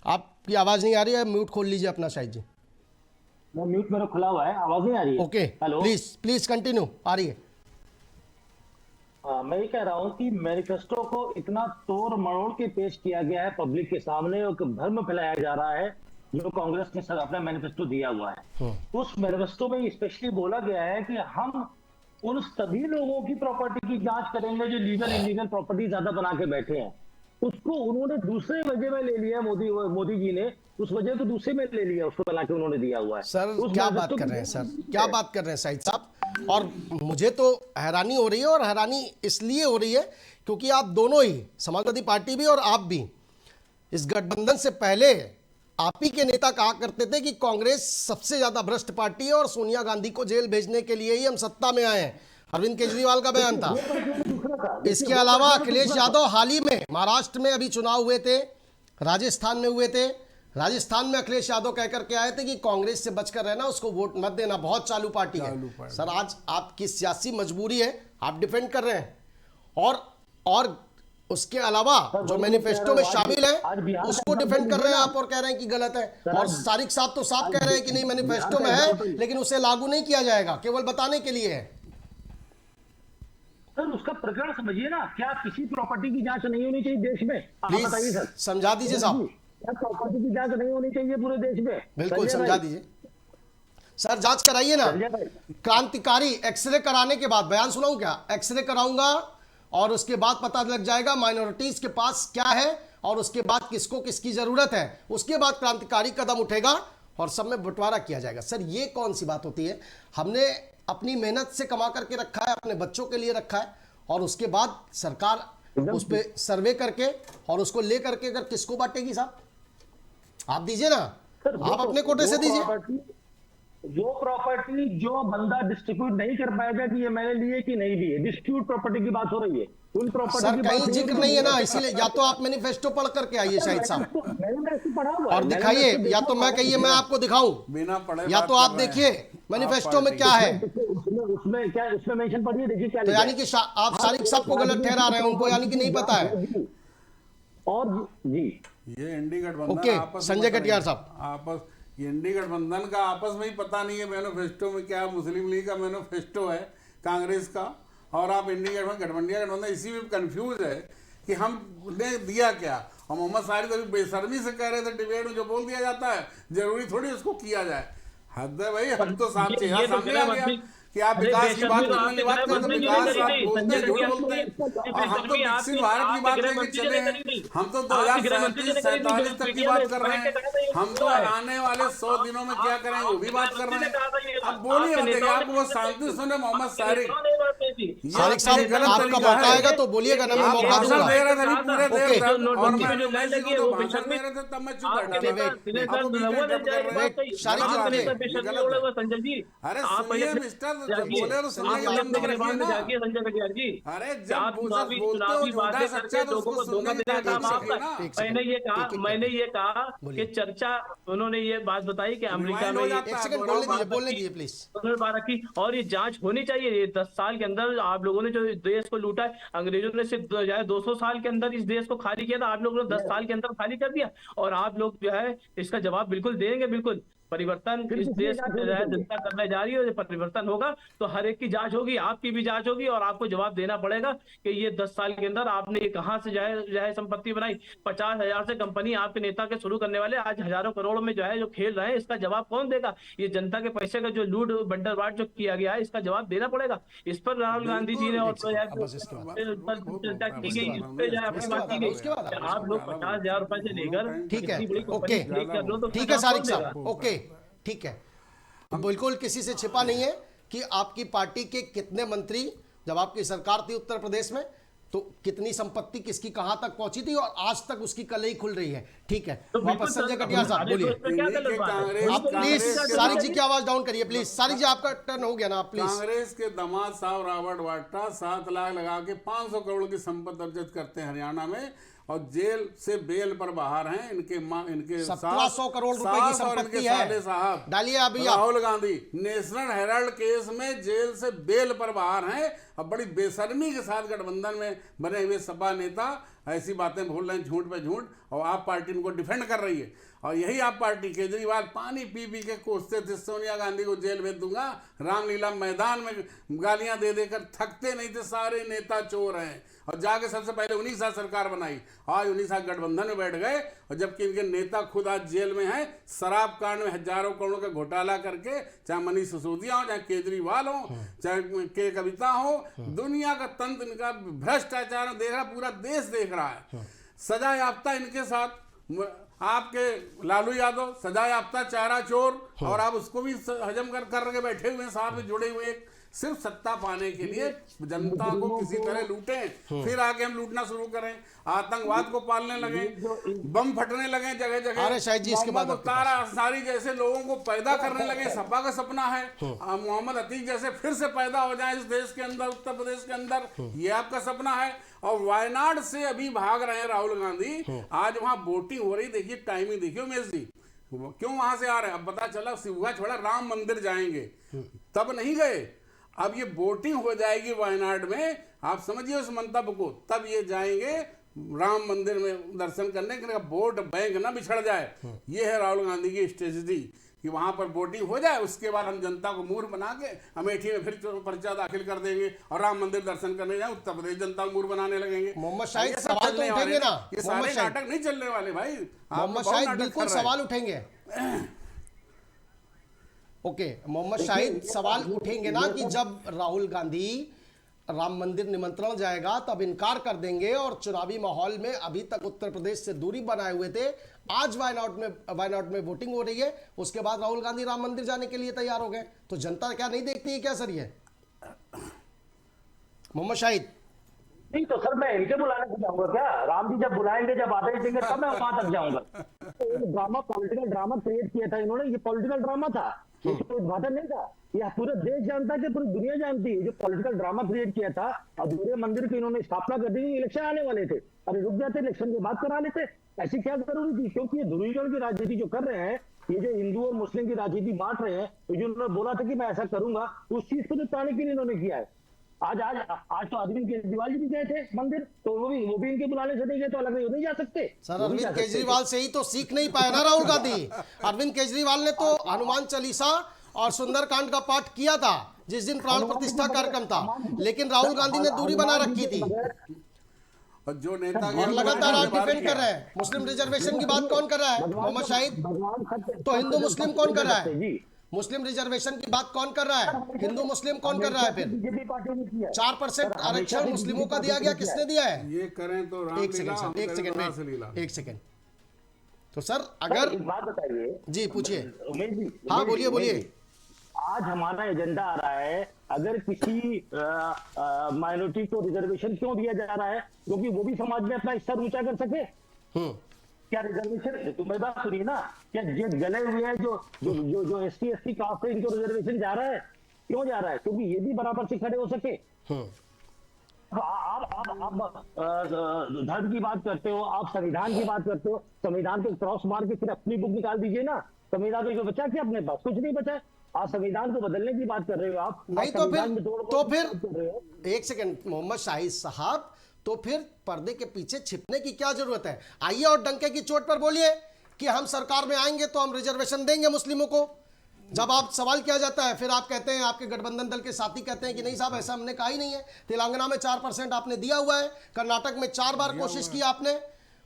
आपकी आवाज नहीं आ रही है, म्यूट खोल लीजिए अपना। शाहिद जी, म्यूट मेरा खुला हुआ है, आवाज नहीं आ रही है? Okay, hello, please continue. आ रही है। मैं ये कह रहा हूँ कि मैनिफेस्टो को इतना तोड़ मरोड़ के पेश किया गया है पब्लिक के सामने और भ्रम फैलाया जा रहा है जो कांग्रेस ने सर अपना मैनिफेस्टो दिया हुआ है। उस मैनिफेस्टो में स्पेशली बोला गया है कि हम उन सभी लोगों की प्रॉपर्टी की जांच करेंगे जो लीगल इलीगल प्रॉपर्टी ज्यादा बना के बैठे हैं। उसको उन्होंने दूसरे वजह में ले लिया, मोदी जी ने उस वजह को दूसरे में ले लिया, उसको बना के उन्होंने दिया हुआ है। सर क्या बात कर रहे हैं सर, क्या बात कर रहे हैं शाहिद साहब? और मुझे तो हैरानी हो रही है, और हैरानी इसलिए हो रही है क्योंकि आप दोनों ही, समाजवादी पार्टी भी और आप भी, इस गठबंधन से पहले आप ही के नेता कहा करते थे कि कांग्रेस सबसे ज्यादा भ्रष्ट पार्टी है और सोनिया गांधी को जेल भेजने के लिए ही हम सत्ता में आए हैं। अरविंद केजरीवाल का बयान था। इसके अलावा अखिलेश यादव हाल ही में महाराष्ट्र में अभी चुनाव हुए थे, राजस्थान में हुए थे। राजस्थान में अखिलेश यादव कहकर के आए थे कि कांग्रेस से बचकर रहना, उसको वोट मत देना, बहुत चालू पार्टी है। सर आज आपकी सियासी मजबूरी है, आप डिफेंड कर रहे हैं और उसके अलावा जो मैनिफेस्टो में शामिल है उसको डिफेंड कर रहे हैं आप और कह रहे हैं कि गलत है। और सारिक साहब तो साफ कह रहे हैं कि नहीं मैनिफेस्टो में है लेकिन उसे लागू नहीं किया जाएगा, केवल बताने के लिए है। सर उसका प्रकरण समझिए ना, क्या किसी प्रॉपर्टी की जांच नहीं होनी चाहिए देश में? आप बताइए सर, प्लीज समझा दीजिए साहब। क्या प्रॉपर्टी की जांच नहीं होनी चाहिए पूरे देश में? बिल्कुल समझा दीजिए सर, जांच कराइए ना। क्रांतिकारी एक्सरे कराने के बाद, बयान सुनाऊं क्या? एक्सरे कराऊंगा और उसके बाद पता लग जाएगा माइनॉरिटीज के पास क्या है और उसके बाद किसको किसकी जरूरत है, उसके बाद क्रांतिकारी कदम उठेगा और सब में बंटवारा किया जाएगा। सर ये कौन सी बात होती है? हमने अपनी मेहनत से कमा करके रखा है, अपने बच्चों के लिए रखा है और उसके बाद सरकार उस पर सर्वे करके और उसको ले करके अगर किसको बांटेगी साहब? आप दीजिए ना, आप अपने कोटे से दीजिए। जो प्रॉपर्टी जो बंदा डिस्ट्रीब्यूट नहीं कर पाएगा कि ये मैंने लिए कि नहीं लिए, डिस्प्यूट प्रॉपर्टी की बात हो रही है। उन प्रॉपर्टी सर की कहीं बात जिक्र नहीं है ना, इसीलिए या तो आप मैनिफेस्टो पढ़ करके आइए शाहिद साहब मैंने पढ़ा हुआ और दिखाइए, या तो मैं कहिए मैं आपको दिखाऊं, बिना पढ़े या तो आप देखिए मैनिफेस्टो में क्या है। उसमें क्या, उसमें मेंशन पढ़िए, देखिए क्या तो यानी कि आप सारिक साहब को गलत ठहरा रहे हैं, उनको यानी कि नहीं पता है। और जी ये एनडी गठबंधन ओके, आपस संजय में कटियार साहब। आपस ये एनडी गठबंधन का आपस में ही पता नहीं है मैनिफेस्टो में क्या, मुस्लिम लीग का मैनिफेस्टो है, कांग्रेस का, और आप इंडी गठबंधन इसी में कंफ्यूज है कि हमने दिया क्या। और मोहम्मद सारिक अभी बेशर्मी से कह रहे थे डिबेट में, जो बोल दिया जाता है जरूरी थोड़ी उसको किया जाए। हद है भाई, हम तो सामने आ गया कि आप विकास की बात करने की बात करते हैं, विकास आप बोलते हैं, झूठ बोलते हैं। और हम तो विकसित भारत की बात लेके चले हैं, हम तो 2037 तक की बात कर रहे हैं, हम तो आने वाले 100 दिनों में क्या करेंगे वो भी बात कर रहे हैं। अब बोलिए बताइए, आपको वो शांति सुने मोहम्मद सारिक साहब गलत आपका मौका आएगा तो बोलिएगा ना, मैं मौका भाषण दूंगा। दे रहे थे अभी पूरे देर ओके। तक और मैं भाषण दे रहे थे तब मैं चुप बैठा था। संजय जी अरे सुनिए मिस्टर, जब बोले तो सुनिए, संजय कटियार जी, अरे जब बोलते हो झूठा सच्चा तो उसको सुनने की मैंने ये कहा कि चर्चा, उन्होंने ये बात बताई कि अमेरिका में एक सेकंड बोलने दीजिए प्लीज। 2012 की, और ये जांच होनी चाहिए। ये 10 साल के अंदर आप लोगों ने जो देश को लूटा है, अंग्रेजों ने सिर्फ 200 साल के अंदर इस देश को खाली किया था, आप लोगों ने 10 साल के अंदर खाली कर दिया। और आप लोग जो है इसका जवाब बिल्कुल देंगे। बिल्कुल परिवर्तन इस देश में जो है जनता करने जा रही है, परिवर्तन होगा तो हर एक की जांच होगी, आपकी भी जांच होगी और आपको जवाब देना पड़ेगा कि ये 10 साल के अंदर आपने ये कहां से जो है संपत्ति बनाई। 50,000 से कंपनी आपके नेता के शुरू करने वाले आज हजारों करोड़ में जो है जो खेल रहे हैं, इसका जवाब कौन देगा? ये जनता के पैसे का जो लूट बंटरवाट जो किया गया है, इसका जवाब देना पड़ेगा। इस पर राहुल गांधी जी ने और चर्चा की गई, इस पे जो है अपनी बात की गई। आप लोग 50,000 रुपए से लेकर ठीक है, ओके, ठीक है सारिक साहब, ओके ठीक है। बिल्कुल किसी से छिपा नहीं है कि आपकी पार्टी के कितने मंत्री, जब आपकी सरकार थी उत्तर प्रदेश में, तो कितनी संपत्ति किसकी कहां तक पहुंची थी और आज तक उसकी कलई खुल रही है। ठीक है, वापस संजय कटियार साहब बोलिए। आप प्लीज सारिक जी की आवाज डाउन करिए प्लीज। सारिक जी आपका टर्न हो गया ना, आप प्लीज। कांग्रेस के दामाद साहब रॉबर्ट वाड्रा 7 लाख लगा के 500 करोड़ की संपत्ति अर्जित करते हैं हरियाणा में और जेल से बेल पर बाहर हैं। इनके 1700 करोड़ रुपए की संपत्ति है। साहब डालिए अभी Rahul Gandhi national Herald case में जेल से बेल पर बाहर हैं और बड़ी बेशर्मी के साथ गठबंधन में बने हुए सपा नेता ऐसी बातें भूल रहे हैं, झूठ पे झूठ, और आप पार्टी इनको डिफेंड कर रही है। और यही आप पार्टी, केजरीवाल पानी पी पी के कोसते थे सोनिया गांधी को जेल भेज दूंगा, रामलीला मैदान में गालियां दे देकर थकते नहीं थे, सारे नेता चोर हैं। और जाके सबसे पहले 19 साल सरकार बनाई, आज 19 साल गठबंधन में बैठ गए, और जबकि इनके नेता खुद आज जेल में हैं, शराब कांड में हजारों करोड़ों का घोटाला करके, चाहे मनीष सिसोदिया हो, चाहे केजरीवाल हो, चाहे के कविता हो, दुनिया का तंत्र इनका भ्रष्टाचार देख रहा, पूरा देश देख रहा है। सजा याफ्ता इनके साथ आपके लालू यादव, सजा याफ्ता चारा चोर, और आप उसको भी हजम कर के बैठे हुए हैं, साथ में जुड़े हुए एक सिर्फ सत्ता पाने के लिए जनता को किसी तरह लूटें, फिर आगे हम लूटना शुरू करें, आतंकवाद को पालने लगे, बम फटने लगे जगह जगह। अरे शायद जी इसके बाद मुख्तार अंसारी जैसे लोगों को पैदा करने लगे, सपा का सपना है मोहम्मद अतीक जैसे फिर से पैदा हो जाए इस देश के अंदर, उत्तर प्रदेश के अंदर, ये आपका सपना है। और वायनाड से अभी भाग रहे हैं राहुल गांधी, आज वहां वोटिंग हो रही, देखिए टाइमिंग देखिए उमेश जी, क्यों वहां से आ रहे हैं। अब पता चला शिवगा छोड़ा राम मंदिर जाएंगे, तब नहीं गए, अब ये वोटिंग हो जाएगी वायनाड में, आप समझिए उस मंतव्य को, तब ये जाएंगे राम मंदिर में दर्शन करने के लिए, वोट बैंक ना बिछड़ जाए। ये है राहुल गांधी की स्ट्रेटजी कि वहां पर वोटिंग हो जाए, उसके बाद हम जनता को मूर्ख बना के अमेठी में फिर पर्चा दाखिल कर देंगे और राम मंदिर दर्शन करने जाए, उत्तर प्रदेश जनता को मूर्ख बनाने लगेंगे। मोहम्मद शाहिद सवाल तो उठेंगे ना, ये सारे नाटक नहीं चलने वाले भाई, मोहम्मद शाहिद बिल्कुल सवाल उठेंगे। ओके, मोहम्मद शाहिद सवाल उठेंगे ना कि जब राहुल गांधी राम मंदिर निमंत्रण जाएगा तब इनकार कर देंगे, और चुनावी माहौल में अभी तक उत्तर प्रदेश से दूरी बनाए हुए थे, आज वायनाड में वोटिंग हो रही है, उसके बाद राहुल गांधी राम मंदिर जाने के लिए तैयार हो गए, तो जनता क्या नहीं देखती है क्या सर? ये मोहम्मद शाहिद नहीं तो सर मैं इनके बुलाने को जाऊंगा क्या? राम जी जब बुलाएंगे, जब आदेश देंगे तब मैं वहां तक जाऊंगा। तो ड्रामा, पॉलिटिकल ड्रामा क्रिएट किया था इन्होंने, ये पॉलिटिकल ड्रामा था, ये कोई उद्घाटन नहीं था। यह पूरे देश जानता है कि पूरी दुनिया जानती है, जो पॉलिटिकल ड्रामा क्रिएट किया था। अधूरे मंदिर की इन्होंने स्थापना कर दी, इलेक्शन आने वाले थे, अरे रुक जाते, इलेक्शन के बाद करा लेते, ऐसी क्या जरूरी थी? क्योंकि ये ध्रुवीकरण की राजनीति जो कर रहे हैं, ये जो हिंदू और मुस्लिम की राजनीति बांट रहे हैं, तो जो उन्होंने बोला था कि मैं ऐसा करूंगा, उस चीज को निपटाने के लिए इन्होंने किया है। आज तो अरविंद केजरीवाल जी भी गए थे मंदिर, तो वो भी इनके बुलाने से नहीं गए, तो अलग नहीं जा सकते सर। अरविंद केजरीवाल से ही तो सीख नहीं पाया ना राहुल गांधी। अरविंद केजरीवाल ने तो हनुमान चालीसा और सुंदरकांड का पाठ किया था जिस दिन प्राण प्रतिष्ठा कार्यक्रम था, लेकिन राहुल गांधी ने दूरी बना रखी थी और जो नेता और लगातार आप डिफेंड कर रहे हैं। मुस्लिम रिजर्वेशन की बात कौन कर रहा है? मोहम्मद शाहिद। तो हिंदू मुस्लिम कौन कर रहा है? मुस्लिम रिजर्वेशन की बात कौन कर रहा है? हिंदू मुस्लिम कौन कर रहा है? फिर 4% आरक्षण मुस्लिमों का दिया गया, किसने दिया है? ये करें तो राम एक सेकंड। तो सर अगर एक बात बताइए जी, पूछिए। उमेश जी, हाँ बोलिए। आज हमारा एजेंडा आ रहा है, अगर किसी माइनॉरिटी को रिजर्वेशन क्यों दिया जा रहा है? क्योंकि वो भी समाज में अपना स्तर ऊंचा कर सके। क्या रिजर्वेशन, तुम मेरी बात सुनिए ना, क्या ये गले हुए हैं जो ST कास्ट है, इनको रिजर्वेशन जा रहा है? क्यों जा रहा है? क्योंकि ये भी बराबर से खड़े हो सके। आप धर्म की बात करते हो, आप संविधान की बात करते हो, संविधान को क्रॉस मार के फिर अपनी बुक निकाल दीजिए ना। संविधान को बचा क्या अपने पास? कुछ नहीं बचा। आप संविधान को बदलने की बात कर रहे हो, आप नहीं तो फिर एक सेकंड मोहम्मद शाहिद साहब, तो फिर पर्दे के पीछे छिपने की क्या जरूरत है? आइए और डंके की चोट पर बोलिए कि हम सरकार में आएंगे तो हम रिजर्वेशन देंगे मुस्लिमों को। जब आप सवाल किया जाता है फिर आप कहते हैं, आपके गठबंधन दल के साथी कहते हैं कि नहीं साहब ऐसा हमने कहा ही नहीं है। तेलंगाना में 4% आपने दिया हुआ है, कर्नाटक में 4 बार कोशिश की आपने,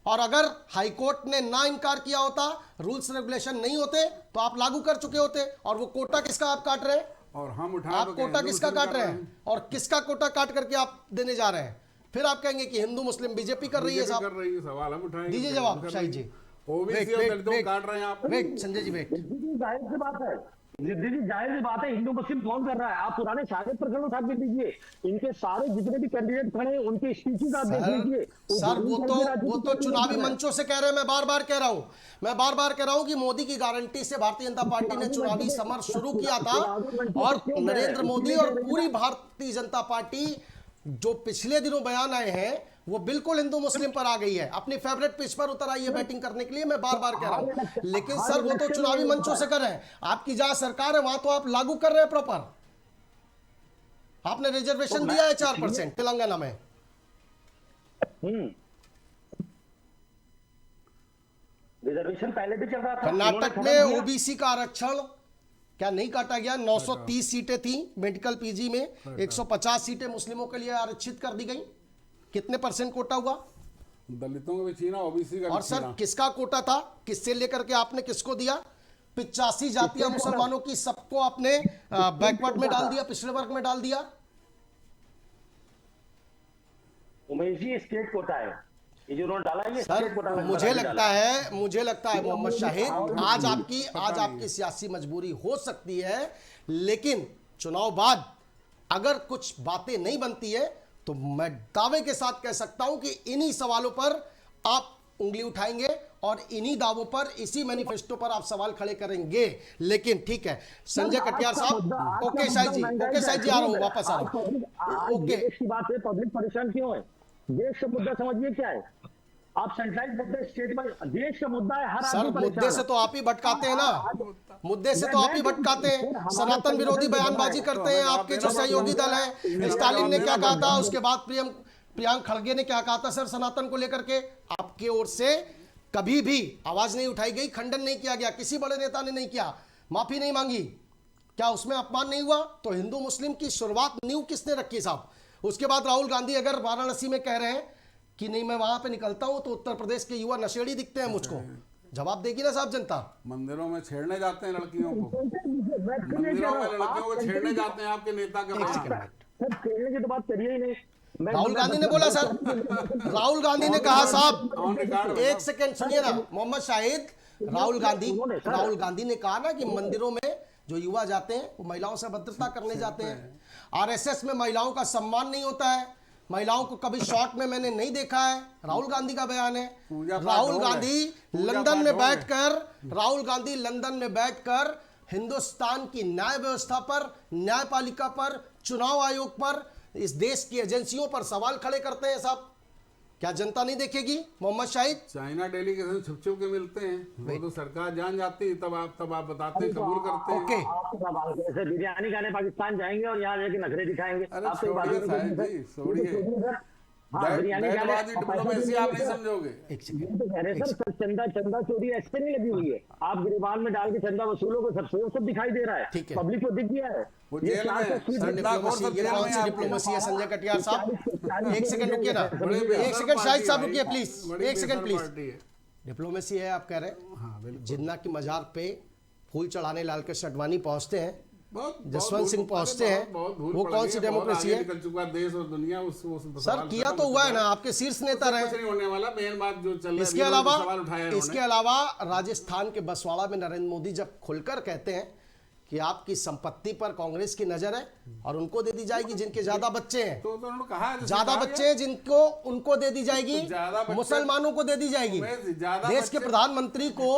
और अगर हाईकोर्ट ने ना इनकार किया होता, रूल्स रेगुलेशन नहीं होते, तो आप लागू कर चुके होते। और वो कोटा किसका आप काट रहे हैं? और हम आप कोटा किसका काट रहे हैं? और किसका कोटा काट करके आप देने जा रहे हैं? फिर आप कहेंगे कि हिंदू मुस्लिम बीजेपी कर रही है। साहब कर रही है, सवाल हम उठाएंगे, दीजिए जवाब शाहिद जी। ओबीसी और दलितों को काट रहे हैं आप। Wait Sanjay ji, wait. जाहिर सी बात है, जाहिर सी बात है, हिंदू मुस्लिम कौन कर रहा है? आप पुराने सारे प्रकरण उठा के दीजिए, इनके सारे जितने भी कैंडिडेट खड़े हैं उनके स्पीचेस आप देख लीजिए। सर वो तो चुनावी मंचों से कह रहे हैं, मैं बार बार कह रहा हूं कि मोदी की गारंटी से भारतीय जनता पार्टी ने चुनावी समर शुरू किया था, और नरेंद्र मोदी और पूरी भारतीय जनता पार्टी जो पिछले दिनों बयान आए हैं वो बिल्कुल हिंदू मुस्लिम पर आ गई है। अपनी फेवरेट पिच पर उतर आई है बैटिंग करने के लिए, मैं बार बार कह रहा हूं। लेकिन सर वो तो चुनावी मंचों से कर रहे हैं, आपकी जहां सरकार है वहां तो आप लागू कर रहे हैं प्रॉपर। आपने रिजर्वेशन दिया है 4% तेलंगाना में। रिजर्वेशन पहले भी चल रहा था। कर्नाटक में ओबीसी का आरक्षण क्या नहीं काटा गया? 930 सीटें थी मेडिकल पीजी में, 150 सीटें मुस्लिमों के लिए आरक्षित कर दी गई। कितने % कोटा हुआ? दलितों का भी छीना, ओबीसी का भी और सर किसका कोटा था? किससे लेकर के आपने किसको दिया? 85 जातियां मुसलमानों की, सबको आपने बैकवर्ड में डाल दिया, पिछड़े वर्ग में डाल दिया। उमेश जी स्टेट कोटा है ये जो उन्होंने डाला, ये स्टेट कोटा में मुझे लगता है मोहम्मद शाहिद, आज आपकी सियासी मजबूरी हो सकती है, लेकिन चुनाव बाद अगर कुछ बातें नहीं बनती है तो मैं दावे के साथ कह सकता हूं कि इन्हीं सवालों पर आप उंगली उठाएंगे और इन्हीं दावों पर, इसी मैनिफेस्टो पर आप सवाल खड़े करेंगे। लेकिन ठीक है संजय कटियार साहब, ओके शाहिद जी, ओके शाहिद जी, आ रहा हूं, वापस आ रहा हूं। ओके, देश की बात है, पब्लिक परेशान क्यों है? देश का मुद्दा समझिए क्या है। आप सेंट्रलाइज मुद्दे स्टेट में, देश का मुद्दा है, हर सर आदमी मुद्दे परेशान से है। तो आप ही भटकाते हैं ना, मुद्दे से तो आप ही भटकाते हैं, सनातन विरोधी बयानबाजी करते हैं। आपके जो सहयोगी दल है, स्टालिन ने क्या कहा था, उसके बाद प्रियंक खड़गे ने क्या कहा था सर सनातन को लेकर के, आपके ओर से कभी भी आवाज नहीं उठाई गई, खंडन नहीं किया गया, किसी बड़े नेता ने नहीं किया, माफी नहीं मांगी, क्या उसमें अपमान नहीं हुआ? तो हिंदू मुस्लिम की शुरुआत नींव किसने रखी साहब? उसके बाद राहुल गांधी अगर वाराणसी में कह रहे हैं कि नहीं मैं वहां पे निकलता हूं तो उत्तर प्रदेश के युवा नशेड़ी दिखते हैं मुझको, जवाब देगी ना साहब जनता? मंदिरों में छेड़ने जाते हैं लड़कियों को, मंदिरों में लड़कियों को छेड़ने जाते हैं आपके नेता के पास। सर खेलने की तो बात करिए ही नहीं। राहुल गांधी ने बोला सर, राहुल गांधी ने कहा साहब, ऑन रिकॉर्ड है। एक सेकंड सुनिए ना मोहम्मद शाहिद, राहुल गांधी ने कहा ना कि मंदिरों में जो युवा जाते हैं वो महिलाओं से अभद्रता करने जाते हैं, आरएसएस में महिलाओं का सम्मान नहीं होता है, महिलाओं को कभी शॉर्ट में मैंने नहीं देखा है, राहुल गांधी का बयान है। राहुल गांधी लंदन में बैठकर हिंदुस्तान की न्याय व्यवस्था पर, न्यायपालिका पर, चुनाव आयोग पर, इस देश की एजेंसियों पर सवाल खड़े करते हैं साहब। क्या जनता नहीं देखेगी मोहम्मद शाहिद? चाइना डेलीगेशन छुप छुप के मिलते हैं, वो तो सरकार जान जाती है, तब आप बताते हैं, कबूल करते हैं। ओके, जैसे बिरयानी खाने पाकिस्तान जाएंगे और यहाँ जाके नखरे दिखाएंगे। अरे छोड़िए साहिब जी, छोड़िए, डिप्लोमेसी आप नहीं समझोगे। एक सेकंड, तो कह रहे सर चंदा चोरी ऐसे नहीं लगी हुई है, आप गिरबान में डाल के चंदा वसूलों को सब दिखाई दे रहा है, ठीक है। पब्लिक को दिख गया है। वो जेल में ये कौन सी डिप्लोमेसी है संजय कटियार साहब? एक सेकंड रुकिए ना, एक सेकंड शाहिद साहब रुकिए प्लीज, एक सेकंड प्लीज। डिप्लोमेसी है आप कह रहे हैं? जिन्ना की मजार पे फूल चढ़ाने लाल कृष्ण आडवाणी पहुंचते हैं, जसवंत सिंह पहुंचते हैं, वो कौन सी डेमोक्रेसी है? निकल चुका देश और दुनिया उस सर किया तो हुआ है ना, आपके शीर्ष नेता रहे। कुछ नहीं होने वाला, मेन बात जो चल रही है, इसके अलावा राजस्थान के बसवाड़ा में नरेंद्र मोदी जब खुलकर कहते हैं कि आपकी संपत्ति पर कांग्रेस की नजर है और उनको दे दी जाएगी जिनके ज्यादा बच्चे हैं, तो उन्होंने कहा ज्यादा बच्चे हैं जिनको, उनको दे दी जाएगी, मुसलमानों को दे दी जाएगी, देश के प्रधानमंत्री को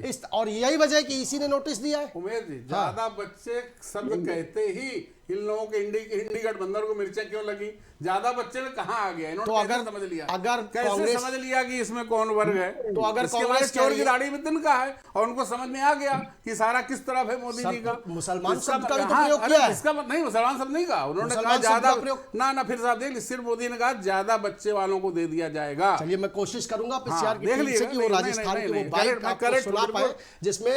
इस, और यही वजह कि इसी ने नोटिस दिया है। उमेश जी, ज्यादा बच्चे शब्द कहते ही इन लोगों के इंडी गठबंधन को मिर्चें क्यों लगी? ज्यादा बच्चे में कहाँ आ गया? इन्होंने तो अगर समझ लिया, अगर कैसे समझ लिया कि इसमें कौन वर्ग है? तो अगर कांग्रेस चोर की दाढ़ी में तिनका है और उनको समझ में आ गया कि सारा किस तरफ है मोदी जी का। मुसलमान शब्द का भी तो प्रयोग किया है। इसका नहीं, मुसलमान शब्द नहीं कहा उन्होंने, कहा ज्यादा ना फिर साहब देख, सिर्फ मोदी ने कहा ज्यादा बच्चे वालों को दे दिया जाएगा। चलिए मैं कोशिश करूंगा देख लीजिए कि वो राजस्थान के वो बाइट आपको सुना पाए जिसमें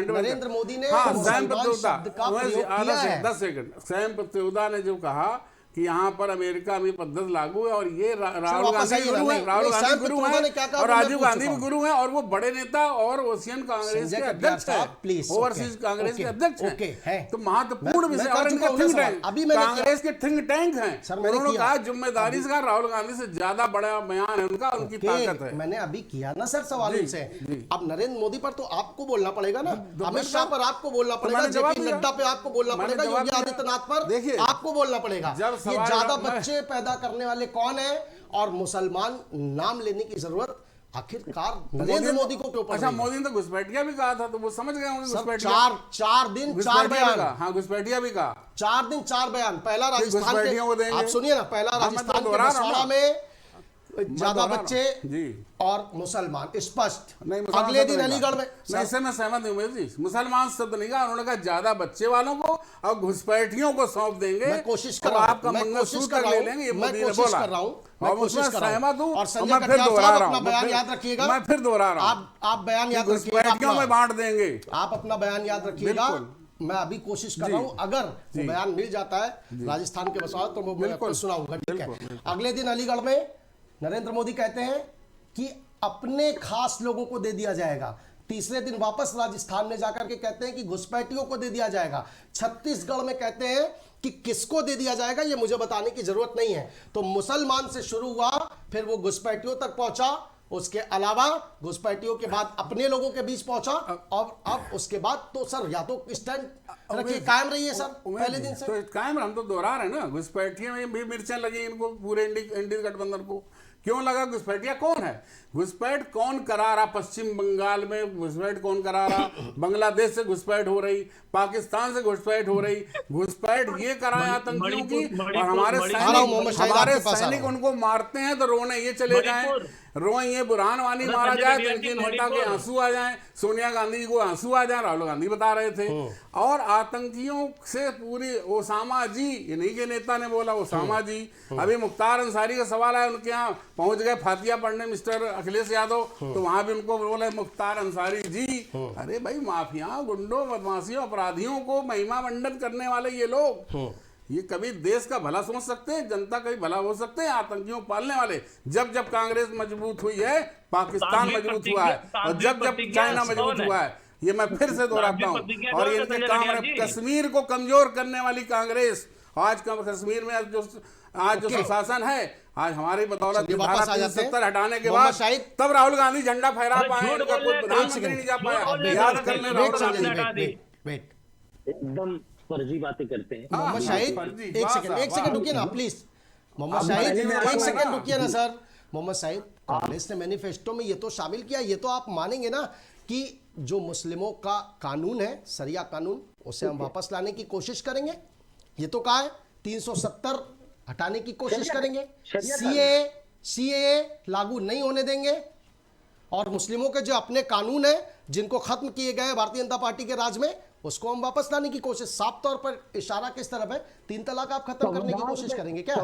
नरेंद्र मोदी ने शब्द का प्रयोग किया है। 10 सेकंड, सैम पत्तेउदा ने जो कहा कि यहाँ पर अमेरिका में पद्धति लागू है और ये राहुल गांधी गुरु है, और राजीव गांधी भी गुरु हैं और वो बड़े नेता और ओशियन कांग्रेस के अध्यक्ष हैं, ओवरसीज कांग्रेस के अध्यक्ष हैं, तो महत्वपूर्ण विषय और इनके थिंक टैंक, कांग्रेस के थिंक टैंक हैं। उन्होंने कहा जिम्मेदारी से, राहुल गांधी से ज्यादा बड़ा बयान है उनका, उनकी ताकत है। मैंने अभी किया ना सर सवाल उनसे, अब नरेंद्र मोदी पर तो आपको बोलना पड़ेगा ना, अमित शाह पर आपको बोलना पड़ेगा, जेपी नड्डा पे आपको बोलना पड़ेगा, योगी आदित्यनाथ पर आपको बोलना पड़ेगा। ये ज्यादा बच्चे पैदा करने वाले कौन है और मुसलमान नाम लेने की जरूरत आखिरकार नरेंद्र मोदी को क्यों? अच्छा, मोदी ने तो घुसपैठिया भी कहा था, तो वो समझ गए होंगे। चार दिन 4 बयान, हाँ घुसपैठिया भी कहा, 4 दिन 4 बयान। पहला राजस्थान के, आप सुनिए ना, पहला राजस्थान के बसवाड़ा में ज्यादा बच्चे और मुसलमान स्पष्ट, अगले दिन अलीगढ़ में। ऐसे में सहमत हूं उमेश जी, मुसलमान शब्द नहीं कहा उन्होंने, कहा ज्यादा बच्चे वालों को और घुसपैठियों को सौंप देंगे। मैं कोशिश कर रहा हूं, आपका मंगलसूत्र ले लेंगे, ये मोदी ने बोला। मैं कोशिश कर रहा हूं और संजय कटियार साहब अपना बयान याद रखिएगा, मैं फिर दोहरा रहा हूं, आप बयान याद रखिएगा, घुसपैठियों में बांट देंगे, आप अपना बयान याद रखिएगा। मैं अभी कोशिश कर रहा हूं, अगर वो बयान मिल जाता है राजस्थान के बसवाड़ा तो वो मैं आपको सुनाऊंगा, ठीक है। अगले दिन अलीगढ़ में नरेंद्र मोदी कहते हैं कि अपने खास लोगों को दे दिया जाएगा। तीसरे दिन वापस राजस्थान में जाकर के कहते हैं कि घुसपैठियों को दे दिया जाएगा। छत्तीसगढ़ में कहते हैं कि किसको दे दिया जाएगा ये मुझे बताने की जरूरत नहीं है। तो मुसलमान से शुरू हुआ, फिर वो घुसपैठियों तक पहुंचा, उसके अलावा घुसपैठियों के बाद अपने लोगों के बीच पहुंचा और अब उसके बाद तो सर या तो स्टैंड रखिए, कायम रही है सर पहले दिन से। तो कायम, हम तो दोहरा रहे हैं ना, घुसपैठियों में भी मिर्चें लगी इनको, पूरे इंडी गठबंधन को क्यों लगा? घुसपैठिया कौन है? घुसपैठ कौन करा रहा? पश्चिम बंगाल में घुसपैठ कौन करा रहा? बांग्लादेश से घुसपैठ हो रही, पाकिस्तान से घुसपैठ हो रही। घुसपैठ ये करा है आतंकियों की, और हमारे सैनिक उनको मारते हैं तो रोने ये चले जाएं, रोए ये बुरहान वानी मारा जाए तो इनके नेता के आंसू आ जाएं, सोनिया गांधी को आंसू आ जाए, राहुल गांधी बता रहे थे। और आतंकियों से पूरी ओसामा जी, इन्हीं के नेता ने बोला, ओसामा जी। अभी मुख्तार अंसारी का सवाल है, उनके यहाँ पहुंच गए फातिया पढ़ने मिस्टर अखिलेश यादव, तो वहां भी उनको बोले मुख्तार अंसारी जी। अरे भाई, माफिया, गुंडों, बदमाशियों, अपराधियों को महिमा मंडन करने वाले ये लोग, ये कभी देश का भला सोच सकते हैं? जनता का भी भला हो सकते हैं? आतंकियों पालने वाले। जब जब कांग्रेस मजबूत हुई है, पाकिस्तान मजबूत हुआ है, और जब जब चाइना मजबूत हुआ है। ये मैं फिर से दोहराता हूँ। और इनके काम है कश्मीर को कमजोर करने वाली कांग्रेस। आज कश्मीर में आज जो सुशासन है, आज हमारी बदौलत धारा 370 हटाने के बाद तब राहुल गांधी झंडा फहरा पाए, इनका कोई प्रधानमंत्री नहीं जा पाया। याद कर ले, राहुल गांधी एकदम फर्जी बातें करते हैं। मोहम्मद शाहिद एक सेकंड रुकिए ना प्लीज। मोहम्मद शाहिद एक सेकंड रुकिए ना सर। मोहम्मद शाहिद, कांग्रेस ने मैनिफेस्टो में ये तो शामिल किया, ये तो आप मानेंगे ना कि जो मुस्लिमों का कानून है, शरिया कानून, उसे हम वापस लाने की कोशिश करेंगे। ये तो कहा है 370 हटाने की कोशिश करेंगे, सीएए लागू नहीं होने देंगे, और मुस्लिमों के जो अपने कानून है जिनको खत्म किए गए भारतीय जनता पार्टी के राज में, उसको हम वापस लाने की कोशिश। साफ तौर पर इशारा किस तरफ है? 3 तलाक आप खत्म करने की कोशिश करेंगे क्या?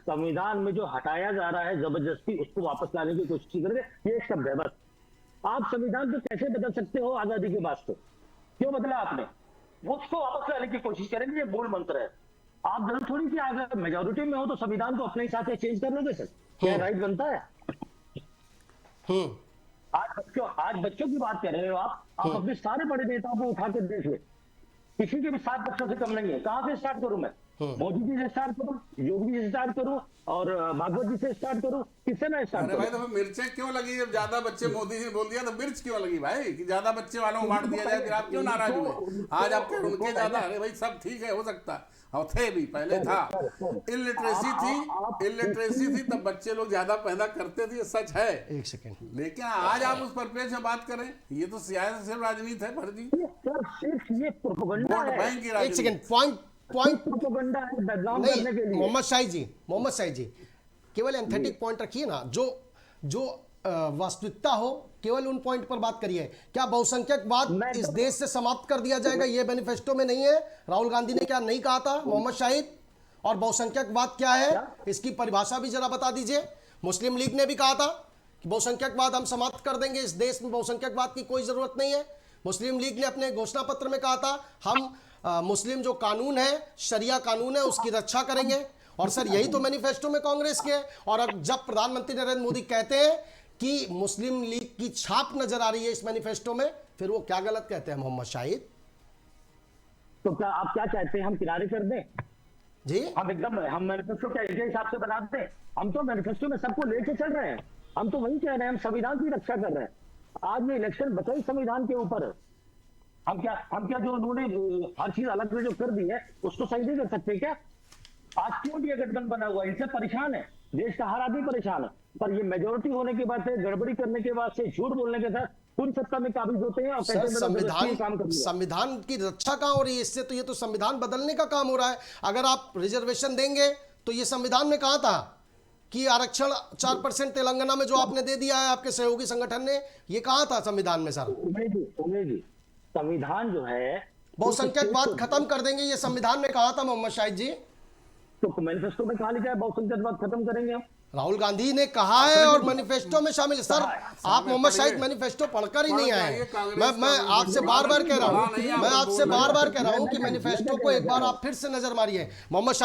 संविधान में जो हटाया जा रहा है जबरदस्ती, उसको वापस लाने की कोशिश करेंगे, ये एक शब्द है बस। आप संविधान को कैसे बदल सकते हो आजादी के बाद? तो क्यों बदला आपने? उसको वापस लाने की कोशिश करेंगे, ये मूल मंत्र है। आप जरूर थोड़ी कि अगर मेजोरिटी में हो तो संविधान को अपने हिसाब से चेंज कर लोगे सर? क्या राइट बनता है? आज बच्चों की बात कर रहे हो आप अपने सारे बड़े नेताओं को उठा कर देख ले, किसी के भी 7 बच्चों से कम नहीं है। कहां से स्टार्ट करूं मैं? मोदी जी से स्टार्ट करूं, योगी जी से स्टार्ट करूं, और भागवत जी से स्टार्ट करूं? किससे मैं स्टार्ट करूं? भाई, तो मिर्चें क्यों लगी? जब ज्यादा बच्चे मोदी जी ने बोल दिया तो मिर्च क्यों लगी भाई? कि ज्यादा बच्चे वालों को बांट दिया जाए, फिर आप क्यों नाराज हुए? आज आपके उनके ज्यादा, अरे भाई सब ठीक है, हो सकता है, और थे भी, पहले था। इलिटरेसी थी तब बच्चे लोग ज्यादा पैदा करते थे, ये सच है। एक सेकंड। लेकिन आज आप उस परिप्रेक्ष्य में बात करें, ये तो सियासत सिर्फ राजनीति है फर्जी, ये प्रोपेगेंडा है। बैंक की एक राजनीति। सेकंड, पॉइंट प्रोपेगेंडा है बदनाम करने के लिए। मोहम्मद शाहिद जी केवल एंथेटिक पॉइंट रखिए ना, जो वास्तविकता हो, केवल उन पॉइंट पर बात करिए। क्या बहुसंख्यकवाद इस देश से समाप्त कर दिया जाएगा? ये मैनिफेस्टो में नहीं है। राहुल गांधी ने क्या नहीं कहा था मोहम्मद शाहिद? और बहुसंख्यकवाद क्या है, इसकी परिभाषा भी जरा बता दीजिए। मुस्लिम लीग ने भी कहा था कि बहुसंख्यकवाद हम समाप्त कर देंगे, इस देश में बहुसंख्यकवाद की कोई जरूरत नहीं है। मुस्लिम लीग ने अपने घोषणा पत्र में कहा था हम मुस्लिम जो कानून है, शरिया कानून है, उसकी रक्षा करेंगे। और सर यही तो मैनिफेस्टो में कांग्रेस के है। और अब जब प्रधानमंत्री नरेंद्र मोदी कहते हैं कि मुस्लिम लीग की छाप नजर आ रही है इस मैनिफेस्टो में, फिर वो क्या गलत कहते हैं मोहम्मद शाहिद? तो क्या आप क्या चाहते हैं, हम किनारे कर दें जी? हम मैनिफेस्टो क्या इनके हिसाब से बनाते हैं? हम तो मैनिफेस्टो में सबको लेके चल रहे हैं। हम तो वही कह रहे हैं, हम संविधान की रक्षा कर रहे हैं। आज में इलेक्शन बचा ही संविधान के ऊपर है। हम क्या जो उन्होंने हर चीज अलग से जो कर दी है उसको सही नहीं कर सकते क्या? आज क्यों ये गठबंधन बना हुआ है? इनसे परेशान है, देश का हर आदमी परेशान है। पर ये मेजोरिटी होने के बाद से, गड़बड़ी करने के बाद से, झूठ बोलने के साथ पूरी सत्ता में काबिज होते हैं और सर, संविधान की रक्षा कहां हो रही है इससे? तो ये तो संविधान बदलने का काम हो रहा है। अगर आप रिजर्वेशन देंगे तो ये संविधान में कहा था कि आरक्षण 4% तेलंगाना में जो आपने दे दिया है आपके सहयोगी संगठन ने, ये कहा था संविधान में? सर संविधान जो है बहुसंख्यकवाद खत्म कर देंगे, ये संविधान में कहा था मोहम्मद शाहिद जी। तो मैनिफेस्टो में कहा लिखा है बहुसंख्यकवाद खत्म करेंगे हम? राहुल गांधी ने कहा है और मैनिफेस्टो में शामिल। सर आप मोहम्मद शाहिद मैनिफेस्टो पढ़कर ही नहीं आए। मैं आपसे बार बार कह रहा हूं कि मैनिफेस्टो को एक बार आप फिर से नजर मारिए। मोहम्मद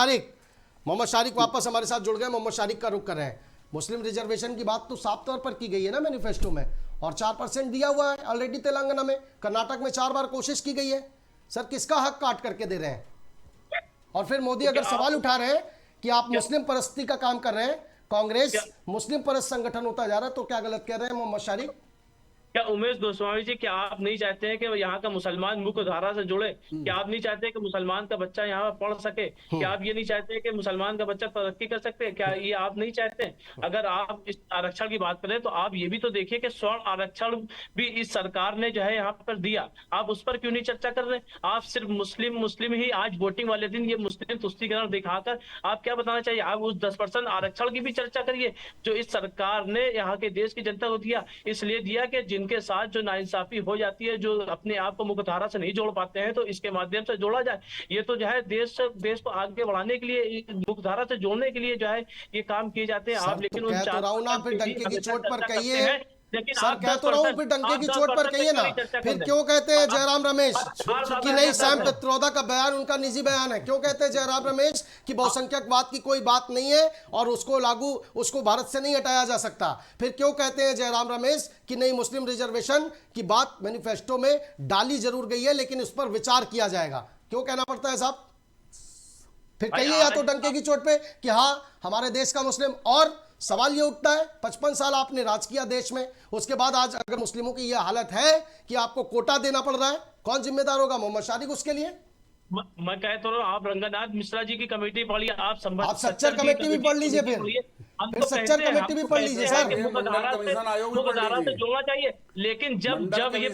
शारिक वापस हमारे साथ जुड़ गए। मोहम्मद शारिक का रुख कर रहे हैं। मुस्लिम रिजर्वेशन की बात तो साफ तौर पर की गई है ना मैनिफेस्टो में, और 4% दिया हुआ है ऑलरेडी तेलंगाना में। कर्नाटक में 4 बार कोशिश की गई है। सर किसका हक काट करके दे रहे हैं? और फिर मोदी अगर सवाल उठा रहे हैं कि आप मुस्लिम परस्ती का काम कर रहे हैं, कांग्रेस मुस्लिम परस्त संगठन होता जा रहा है, तो क्या गलत कह रहे हैं मोहम्मद शारिक? क्या उमेश गोस्वामी जी, क्या आप नहीं चाहते हैं कि यहाँ का मुसलमान मुख्य धारा से जुड़े? क्या आप नहीं चाहते कि मुसलमान का बच्चा यहाँ पढ़ सके? क्या आप ये नहीं चाहते कि मुसलमान का बच्चा तरक्की कर सकते? क्या ये आप नहीं चाहते? अगर आप इस आरक्षण की बात करें तो आप ये भी तो देखिए कि स्वर्ण आरक्षण भी इस सरकार ने जो है यहाँ पर दिया, आप उस पर क्यों नहीं चर्चा कर रहे? आप सिर्फ मुस्लिम मुस्लिम ही आज वोटिंग वाले दिन ये मुस्लिम तुष्टीकरण दिखाकर आप क्या बताना चाहिए? आप उस 10% आरक्षण की भी चर्चा करिए जो इस सरकार ने यहाँ के देश की जनता को दिया। इसलिए दिया कि जिनके साथ जो नाइंसाफी हो जाती है, जो अपने आप को मुख्यधारा से नहीं जोड़ पाते हैं, तो इसके माध्यम से जोड़ा जाए। ये तो जो है देश को आगे बढ़ाने के लिए, मुख्यधारा से जोड़ने के लिए जो है ये काम किए जाते हैं। आप लेकिन उन कह तो रहा हूं ना, फिर डंके की चोट पर कहिए। लेकिन सर आप कह तो रहा हूं, फिर डंके की चोट पर कहिए ना। फिर क्यों कहते हैं जयराम रमेश कि नहीं, सैम पित्रोदा का बयान उनका निजी बयान है? क्यों कहते हैं जयराम रमेश कि बहुसंख्यकवाद की कोई बात नहीं है और उसको भारत से नहीं हटाया जा सकता? फिर क्यों कहते हैं जयराम रमेश कि नहीं, मुस्लिम रिजर्वेशन की बात मैनिफेस्टो में डाली जरूर गई है लेकिन उस पर विचार किया जाएगा? क्यों कहना पड़ता है साहब? फिर कहिए या तो डंके की चोट पे कि हाँ हमारे देश का मुस्लिम। और सवाल ये उठता है, 55 साल आपने राज किया देश में, उसके बाद आज अगर मुस्लिमों की यह हालत है कि आपको कोटा देना पड़ रहा है, कौन जिम्मेदार होगा? मोहम्मद शारिक उसके लिए? मैं कह तो रहा हूं, आप रंगनाथ मिश्रा जी की कमेटी पढ़िए, आप सच्चर कमेटी भी पढ़ लीजिए। फिर सच्चर कमेटी भी पढ़ लीजिए सर। मुख्यधारा से जोड़ना चाहिए, लेकिन जब ये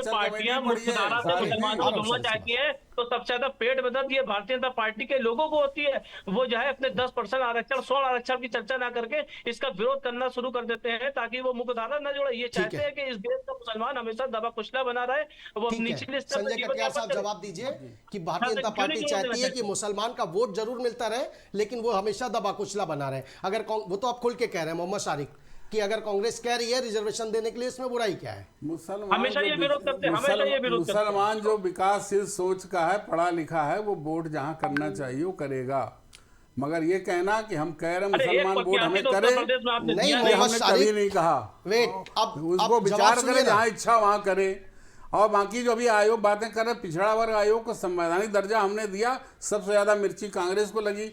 पार्टियां मुख्यधारा से मुसलमानों को जोड़ना चाहती है तो सबसे ज्यादा पेट में दर्द ये भारतीय जनता पार्टी के लोगों को होती है। वो जो है अपने 10% आरक्षण, 16 आरक्षण की चर्चा ना करके इसका विरोध करना शुरू कर देते हैं ताकि वो मुख्यधारा न जोड़े। ये चाहते हैं कि इस देश का मुसलमान हमेशा दबा कुचला बना रहे, वो निचले स्तर पर संजय कटियार साहब जवाब दीजिए कि भारतीय जनता पार्टी चाहती है कि मुसलमान का वोट जरूर मिलता रहे लेकिन वो हमेशा दबा कुचला बना रहे। अगर वो तो आप खुल के कह रहे हैं मोहम्मद शारिक कि अगर कांग्रेस कह रही है रिजर्वेशन देने के लिए, इसमें बुराई क्या है? हमेशा ये विरोध करते हैं। मुसलमान जो विकासशील सोच का है, पढ़ा लिखा है, वो वोट जहाँ करना चाहिए वो करेगा। मगर ये कहना कि हम कह रहे मुसलमान वोट हमें करे, नहीं, हमने कभी नहीं कहा। वेट, अब उसको विचार करे, जहाँ इच्छा वहाँ करे। और बाकी जो अभी आयोग बातें कर रहे, पिछड़ा वर्ग आयोग को संवैधानिक दर्जा हमने दिया, सबसे ज्यादा मिर्ची कांग्रेस को लगी।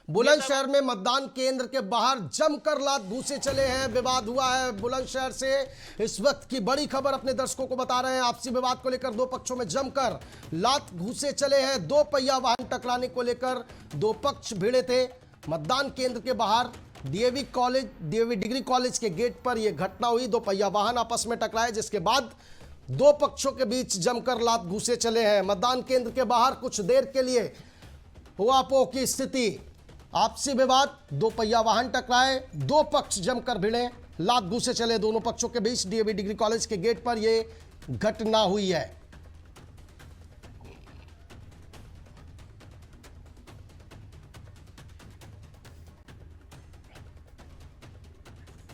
बुलंदशहर में मतदान केंद्र के बाहर जमकर लात घूसे चले हैं, विवाद हुआ है बुलंदशहर से। इस वक्त की बड़ी खबर अपने दर्शकों को बता रहे हैं। आपसी विवाद को लेकर दो पक्षों में जमकर लात घूसे चले हैं। दो पहिया वाहन टकराने को लेकर दो पक्ष भिड़े थे मतदान केंद्र के बाहर। डीएवी डिग्री कॉलेज के गेट पर यह घटना हुई। दो पहिया वाहन आपस में टकराए जिसके बाद दो पक्षों के बीच जमकर लात घूसे चले हैं। मतदान केंद्र के बाहर कुछ देर के लिए हुआपोह की स्थिति, आपसी विवाद, दो पहिया वाहन टकराए, दो पक्ष जमकर भिड़े, लात घूसे चले दोनों पक्षों के बीच। डीएवी डिग्री कॉलेज के गेट पर यह घटना हुई है।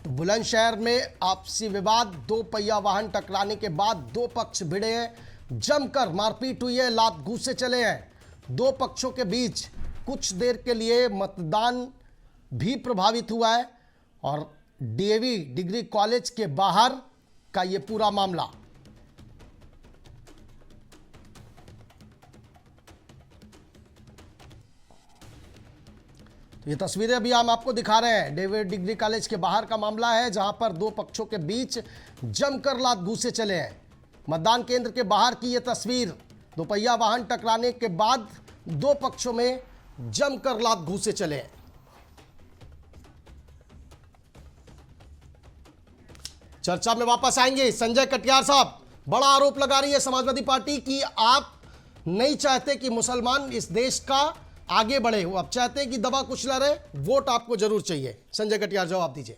बुलंदशहर में आपसी विवाद, दो पहिया वाहन टकराने के बाद दो पक्ष भिड़े हैं, जमकर मारपीट हुई है, लात घूसे चले हैं दो पक्षों के बीच। कुछ देर के लिए मतदान भी प्रभावित हुआ है और डीएवी डिग्री कॉलेज के बाहर का ये पूरा मामला। ये तस्वीरें अभी हम आपको दिखा रहे हैं, डीएवी डिग्री कॉलेज के बाहर का मामला है जहां पर दो पक्षों के बीच जमकर लात घूसे चले हैं। मतदान केंद्र के बाहर की ये तस्वीर, दोपहिया वाहन टकराने के बाद दो पक्षों में जमकर लात घूसे चले हैं। चर्चा में वापस आएंगे। संजय कटियार साहब, बड़ा आरोप लगा रही है समाजवादी पार्टी कि आप नहीं चाहते कि मुसलमान इस देश का आगे बढ़े, वो आप चाहते हैं कि दबा कुचला रहे, वोट आपको जरूर चाहिए। संजय कटियार जवाब दीजिए।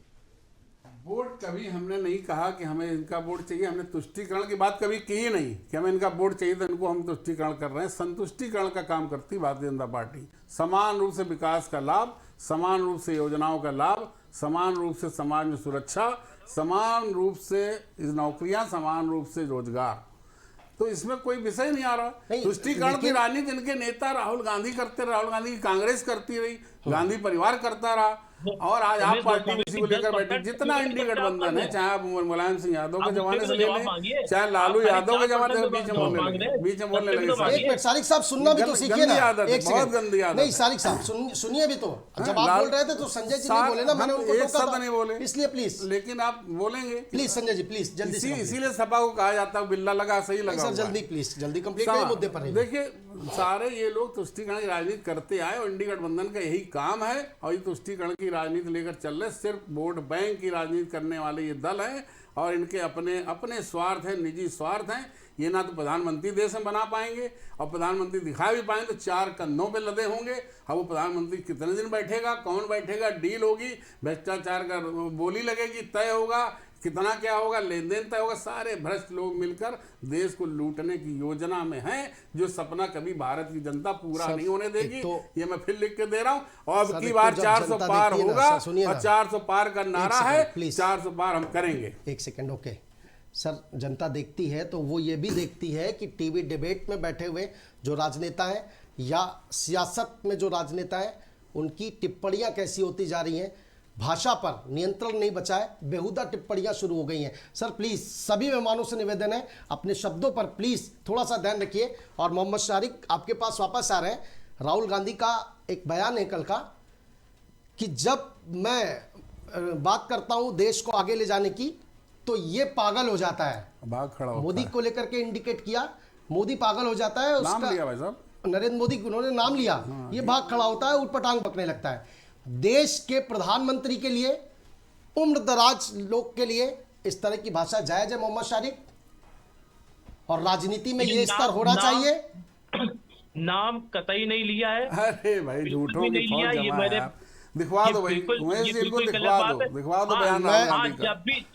वोट कभी हमने नहीं कहा कि हमें इनका वोट चाहिए। हमने तुष्टीकरण की बात कभी की ही नहीं कि हमें इनका वोट चाहिए तो इनको हम तुष्टीकरण कर रहे हैं। संतुष्टीकरण का काम करती भारतीय जनता पार्टी। समान रूप से विकास का लाभ, समान रूप से योजनाओं का लाभ, समान रूप से समाज में सुरक्षा, समान रूप से नौकरियां, समान रूप से रोजगार। तो इसमें कोई विषय नहीं आ रहा। तुष्टीकरण की राजनीति इनके नेता राहुल गांधी करते, राहुल गांधी की कांग्रेस करती रही, गांधी परिवार करता रहा। और आज आप उमेश पार्टी गोस्वामी इसी को लेकर 10% बैठी, जितना इंडी गठबंधन है, चाहे आप मुलायम सिंह यादव के आप जमाने उसके से भी ले जवाब लें, मांगिए। चाहे लालू आप यादव के जमाने से, 4% बीच में जवाब बोलने मांग लगे, रहे हैं। बीच में बोलने तब लगे तो सारे। एक मिनट सारिक साहब, सुनना भी तो सीखिए गंदी ना। आदत है, एक बहुत सेकंड। गंदी आदत नहीं है। सारिक साहब सुनिए भी तो। जब आप लाल- बोल रहे थे तो संजय जी नहीं सार- बोले ना, मैंने हम उनको एक टोका शब्द था। नहीं बोले, इसलिए प्लीज लेकिन आप बोलेंगे। प्लीज संजय जी प्लीज जल्दी से complete। इसीलिए सपा को कहा जाता है बिल्ला लगा सही नहीं लगा सर हुआ है। जल्दी प्लीज जल्दी कंप्लीट करिए, मुद्दे पर रहिए। देखिए, सारे ये लोग तुष्टिकरण की राजनीति करते आए और इंडी गठबंधन का यही काम है, और ये तुष्टिकरण की राजनीति लेकर चल रहे। सिर्फ वोट बैंक की राजनीति करने वाले ये दल है, और इनके अपने अपने स्वार्थ है, निजी स्वार्थ हैं। ये ना तो प्रधानमंत्री देश में बना पाएंगे, और प्रधानमंत्री दिखा भी पाएंगे तो 4 कंधों पे लदे होंगे। अब वो प्रधानमंत्री कितने दिन बैठेगा, कौन बैठेगा, डील होगी, भ्रष्टाचार का बोली लगेगी, तय होगा, कितना क्या होगा, लेन देन तय होगा। सारे भ्रष्ट लोग मिलकर देश को लूटने की योजना में हैं, जो सपना कभी भारत की जनता पूरा नहीं होने देगी। ये मैं फिर लिख के दे रहा हूं। और अब की बार 400 पार होगा, और 400 पार का नारा है, 400 पार हम करेंगे। एक सेकंड, ओके सर। जनता देखती है तो वो ये भी देखती है कि टीवी डिबेट में बैठे हुए जो राजनेता हैं या सियासत में जो राजनेता हैं, उनकी टिप्पणियां कैसी होती जा रही हैं। भाषा पर नियंत्रण नहीं बचा है, बेहुदा टिप्पणियां शुरू हो गई हैं। सर प्लीज़ सभी मेहमानों से निवेदन है, अपने शब्दों पर प्लीज़ थोड़ा सा ध्यान रखिए। और मोहम्मद शारिक आपके पास वापस आ रहे हैं। राहुल गांधी का एक बयान है कल का कि जब मैं बात करता हूं देश को आगे ले जाने की तो ये पागल हो जाता है। भाग खड़ा होता मोदी है। को लेकर के इंडिकेट किया, मोदी पागल हो जाता है। नाम उसका लिया भाई साहब, नरेंद्र मोदी उन्होंने नाम लिया, ये भाग खड़ा होता है, उठपटांग पकने लगता है। देश के प्रधानमंत्री के लिए, उम्र दराज लोग के लिए इस तरह की भाषा जायज है मोहम्मद शारिक? और राजनीति में ये स्तर होना चाहिए? नाम कतई नहीं लिया है। अरे भाई झूठों भी की नहीं फौज लिया, ये जमा है मैंने- यार। दिखवा दो भाई, उमेश जी को दिखवा दो बयान राहुल गांधी का।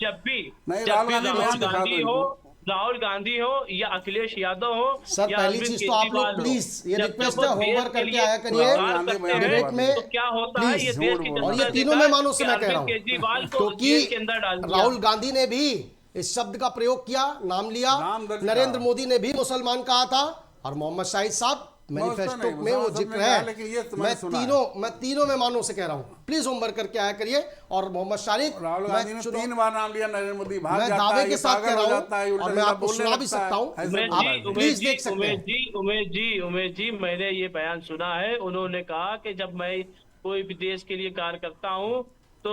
जब भी नहीं, राहुल गांधी बयान दिखा दो गांधी हो, इनको। राहुल गांधी हो या अखिलेश यादव हो, सर या पहली अरविंद चीज तो आप केजरीवाल लोग हो, प्लीज ये जब रिक्वेस्ट वो है, देश होमवर्क के करके लिए आया करिए कार्य गांधी करते बयान हैं, डिबेट में। तो क्या होता है, ये प्लीज, देश की झूठ जनता बोल और ये ने तीनों देखा मेहमानों से कि मैं कह रहा अरविंद केजरीवाल हूं, को जेल के अंदर डाल क्योंकि दिया। राहुल गांधी ने भी इस शब्द का प्रयोग किया, नाम लिया, नाम दर्ज नरेंद्र करा। मोदी ने भी मुसलमान कहा था, और मोहम्मद शाहिद साहब मैनिफेस्टो नहीं, में वो मुसलमान जिक्र सबने कहा, है। लेकिन ये तो मैं मैंने सुना है। तीनों मेहमानों से कह रहा हूं, प्लीज होमवर्क करके आया करिए। और मोहम्मद शारिक, राहुल गांधी ने 3 बार नाम लिया, नरेंद्र मोदी भाग मैं जाता दावे है, के ये साथ पागल कह हो रहा जाता है, हूं, उल्टा और मैं सीधा आपको बोलने सुना भी लगता है। सकता हूं। ऐसे उमेश बोलता जी, है। प्लीज देख सकते हैं। उमेश जी, मैंने ये बयान सुना है। उन्होंने कहा कि जब मैं कोई भी देश के लिए कार्य करता हूँ तो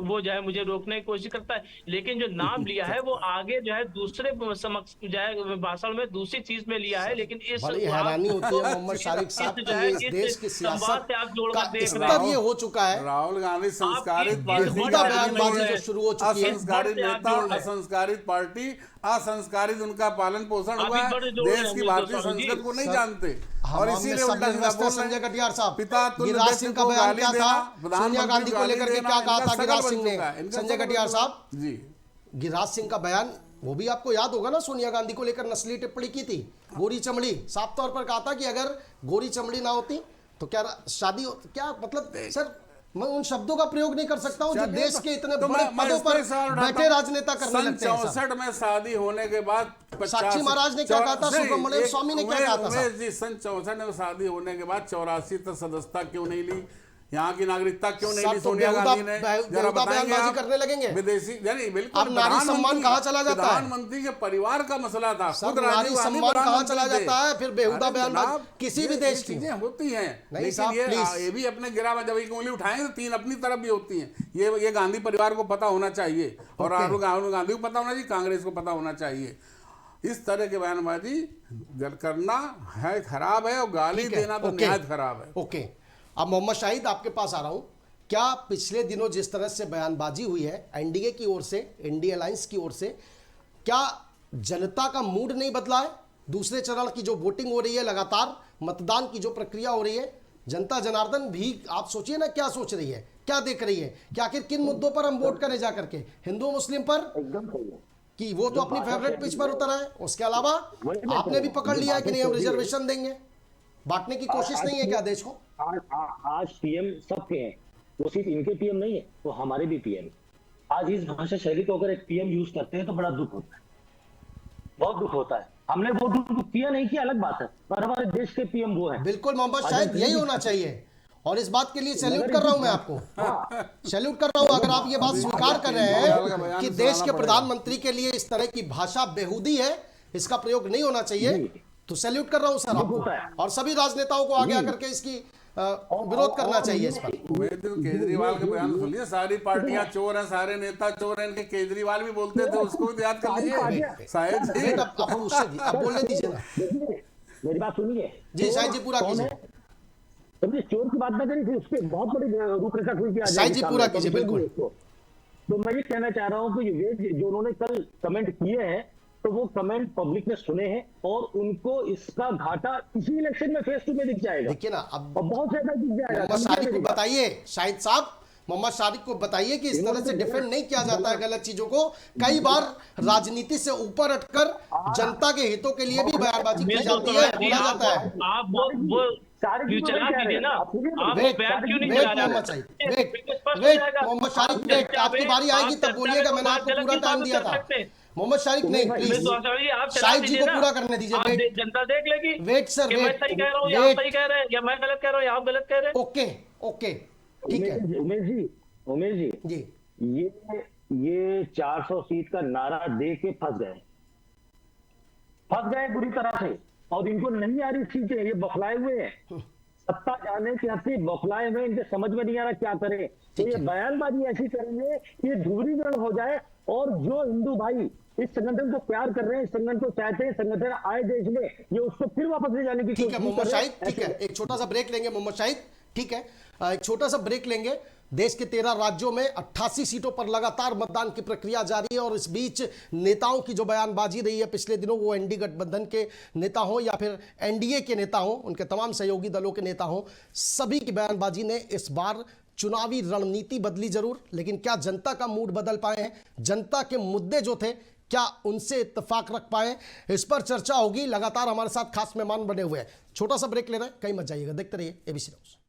वो जो है मुझे रोकने की कोशिश करता है, लेकिन जो नाम लिया है वो आगे जो है दूसरे समक्ष जो है भाषण में दूसरी चीज में लिया है। लेकिन इस बड़ी हैरानी होती है मोहम्मद शारिक साहब की, ये इस देश की सियासत से आप जोड़कर का देख रहे स्तर हैं। ये हो चुका है। राहुल गांधी संस्कारित आप पार्टी बेहुदा का बयानबाजी नहीं जो है। शुरू हो चुकी है। असंस्कारित बढ़ते आप नेता, जोड़ रहे हैं। असंस्कारित पार्टी, असंस्कारित उनका पालन पोषण आप हुआ इस बार है, जोड़ रहे देश हैं की मुझे भारतीय गोस्वामी जी। संस्कृति को नहीं सर, जानते, हम और में इसीलिए सब उल्टा सीधा व्यवस्था बोल रहे संजय हैं। कटियार साहब, पिता तुल्य गिरिराज व्यक्ति सिंह का को बयान गाली क्या देना, था, प्रधानमंत्री सोनिया गांधी को गाली लेकर के देना, क्या कहा इनका था शकल गिरिराज बन सिंह ने? चुका है, इनका संजय शकल कटियार बन साहब, चुका है। जी, गिरिराज सिंह का बयान वो भी आपको याद होगा ना, सोनिया गांधी को लेकर नस्ली टिप्पणी की थी, गोरी चमड़ी, साफ तौर पर कहा था कि अगर गोरी चमड़ी ना होती तो क्या शादी क्या, मतलब सर मैं उन शब्दों का प्रयोग नहीं कर सकता हूं जो देश के इतने तो बड़े मैं पदों इस पर पे सवाल उठाता बैठे हूं। राजनेता करने लगते हैं। सर 64 में शादी होने के बाद साक्षी महाराज ने क्या कहा था, सुब्रमण्यम स्वामी ने क्या कहा था? उमेश जी, सन 64 में शादी होने के बाद 84 तक सदस्यता क्यों नहीं ली, यहाँ की नागरिकता क्यों नहीं सब ली तो सोनिया गांधी ने? बेहुदा जरा बताएंगे बयानबाजी आप। करने लगेंगे। विदेशी यानी बिल्कुल अब नारी सम्मान कहाँ चला जाता है? प्रधानमंत्री के परिवार का मसला था, सर, खुद नारी राजीव गांधी सम्मान कहाँ प्रधानमंत्री चला थे। जाता है? फिर बेहुदा अरे बयानबाजी जनाब, किसी भी ये देश की चीजें होती हैं, नहीं लेकिन साहब, प्लीज। ये भी अपने गिरा में जब एक उंगली उठाएंगे तो 3 अपनी तरफ भी होती हैं। ये गांधी परिवार को पता होना चाहिए, और राहुल गांधी को पता होना चाहिए, कांग्रेस को पता होना चाहिए। इस तरह के बयानबाजी करना है खराब है, और गाली ठीक है, देना तो ओके। निहायत खराब है। ओके, अब मोहम्मद शाहिद आपके पास आ रहा हूं। क्या पिछले दिनों जिस तरह से बयानबाजी हुई है एनडीए की ओर से, एनडीए अलायंस की ओर से, क्या जनता का मूड नहीं बदला है? दूसरे चरण की जो वोटिंग हो रही है, लगातार मतदान की जो प्रक्रिया हो रही है, जनता जनार्दन भी आप सोचिए ना क्या सोच रही है, क्या देख रही है कि आखिर किन मुद्दों पर हम वोट करें जाकर के, हिंदू मुस्लिम पर, एकदम सही है। कि वो तो अपनी फेवरेट पिच पर उतर है, उसके अलावा आपने भी पकड़ लिया है कि नहीं हम रिजर्वेशन देंगे, बांटने की कोशिश नहीं है क्या देश को? आज पीएम सबके हैं, वो सिर्फ इनके पीएम नहीं है, वो हमारे भी पीएम। आज इस भाषा शैली को अगर एक पीएम यूज करते हैं तो बड़ा दुख होता है, बहुत दुख होता है। हमने वो दुख किया नहीं किया अलग बात है, पर हमारे देश के पीएम वो है। बिल्कुल मोहम्मद शाहिद, यही होना चाहिए। और इस बात के लिए सैल्यूट कर रहा हूं मैं आपको, सैल्यूट कर रहा हूं। अगर आप ये बात स्वीकार कर रहे हैं कि देश के प्रधानमंत्री के लिए इस तरह की भाषा बेहूदी है, इसका प्रयोग नहीं होना चाहिए, तो सैल्यूट कर रहा हूं सर आपको। और सभी राजनेताओं को आगे आकर के इसकी विरोध करना चाहिए इस पर। केजरीवाल के बयान सुनिए, सारी पार्टियां चोर हैं, सारे नेता चोर हैं, इनके केजरीवाल भी बोलते थे, उसको भी याद कर लीजिए शायद जी। आप बोलने दीजिए ना, मेरी बात सुनिए जी शायद जी पूरा कीजिए। तुमने चोर की बात ना करी थी, उस पर बहुत बड़ी रूपरेखा खुल के आ शायद जी पूरा कीजिए, बिल्कुल। तो मैं ये कहना चाह रहा हूँ कि ये जो उन्होंने कल कमेंट किए हैं, तो वो कमेंट पब्लिक ने सुने हैं और उनको इसका घाटा इसी इलेक्शन में फेस टू में दिख जाएगा। देखिए ना, अब और बहुत ज्यादा दिख जाएगा। मोहम्मद शारिक को बताइए, शाहिद साहब मोहम्मद शारिक को बताइए कि इस तरह से डिफेंड नहीं किया जाता है गलत चीजों को। कई बार राजनीति से ऊपर हटकर जनता के हितों के लिए भी बयानबाजी की जाती है, बोला जाता है। आप वो फ्यूचर आप कीजिए ना, आप बयान क्यों नहीं करा रहे? वेट मोहम्मद शारिक, वेट, आपकी बारी आएगी तब बोलिएगा, मैंने आपको पूरा टाइम दिया था। मोहम्मद शारिक नहीं, प्लीज शाहिद जी को पूरा करने दीजिए। वेट, जनता देख लेगी। वेट सर, मैं सही कह रहा हूँ या आप सही कह रहे हैं, या मैं गलत कह रहा हूँ या आप गलत कह रहे हैं। ओके ओके ठीक है। उमेश जी ये 400 सीट का नारा दे के फंस गए बुरी तरह से, और इनको नहीं आ रही सीटें, ये बौखलाए हुए हैं, सत्ता जाने के हंसी बौखलाए हुए, इनके समझ में नहीं आ रहा क्या करें। तो ये बयानबाजी ऐसी करेंगे कि धूरीकरण हो जाए, और जो हिंदू भाई इस संगठन को प्यार कर रहे हैं, इस संगठन को चाहते हैं, संगठन आए देश में, ये उसको फिर वापस ले जाने की ठीक है मोहम्मद शाहिद, ठीक है, एक छोटा सा ब्रेक लेंगे मोहम्मद शाहिद, ठीक है, एक छोटा सा ब्रेक लेंगे। देश के 13 राज्यों में 88 सीटों पर लगातार मतदान की प्रक्रिया जारी है, और इस बीच नेताओं की जो बयानबाजी रही है पिछले दिनों, वो एनडीए गठबंधन के नेता हों या फिर एनडीए के नेता हों, उनके तमाम सहयोगी दलों के नेता हों, सभी की बयानबाजी ने इस बार चुनावी रणनीति बदली जरूर, लेकिन क्या जनता का मूड बदल पाए हैं, जनता के मुद्दे जो थे क्या उनसे इत्तेफाक रख पाए, इस पर चर्चा होगी। लगातार हमारे साथ खास मेहमान बने हुए हैं। छोटा सा ब्रेक ले रहे हैं, कहीं मत जाइएगा, देखते रहिए एबीसी न्यूज़।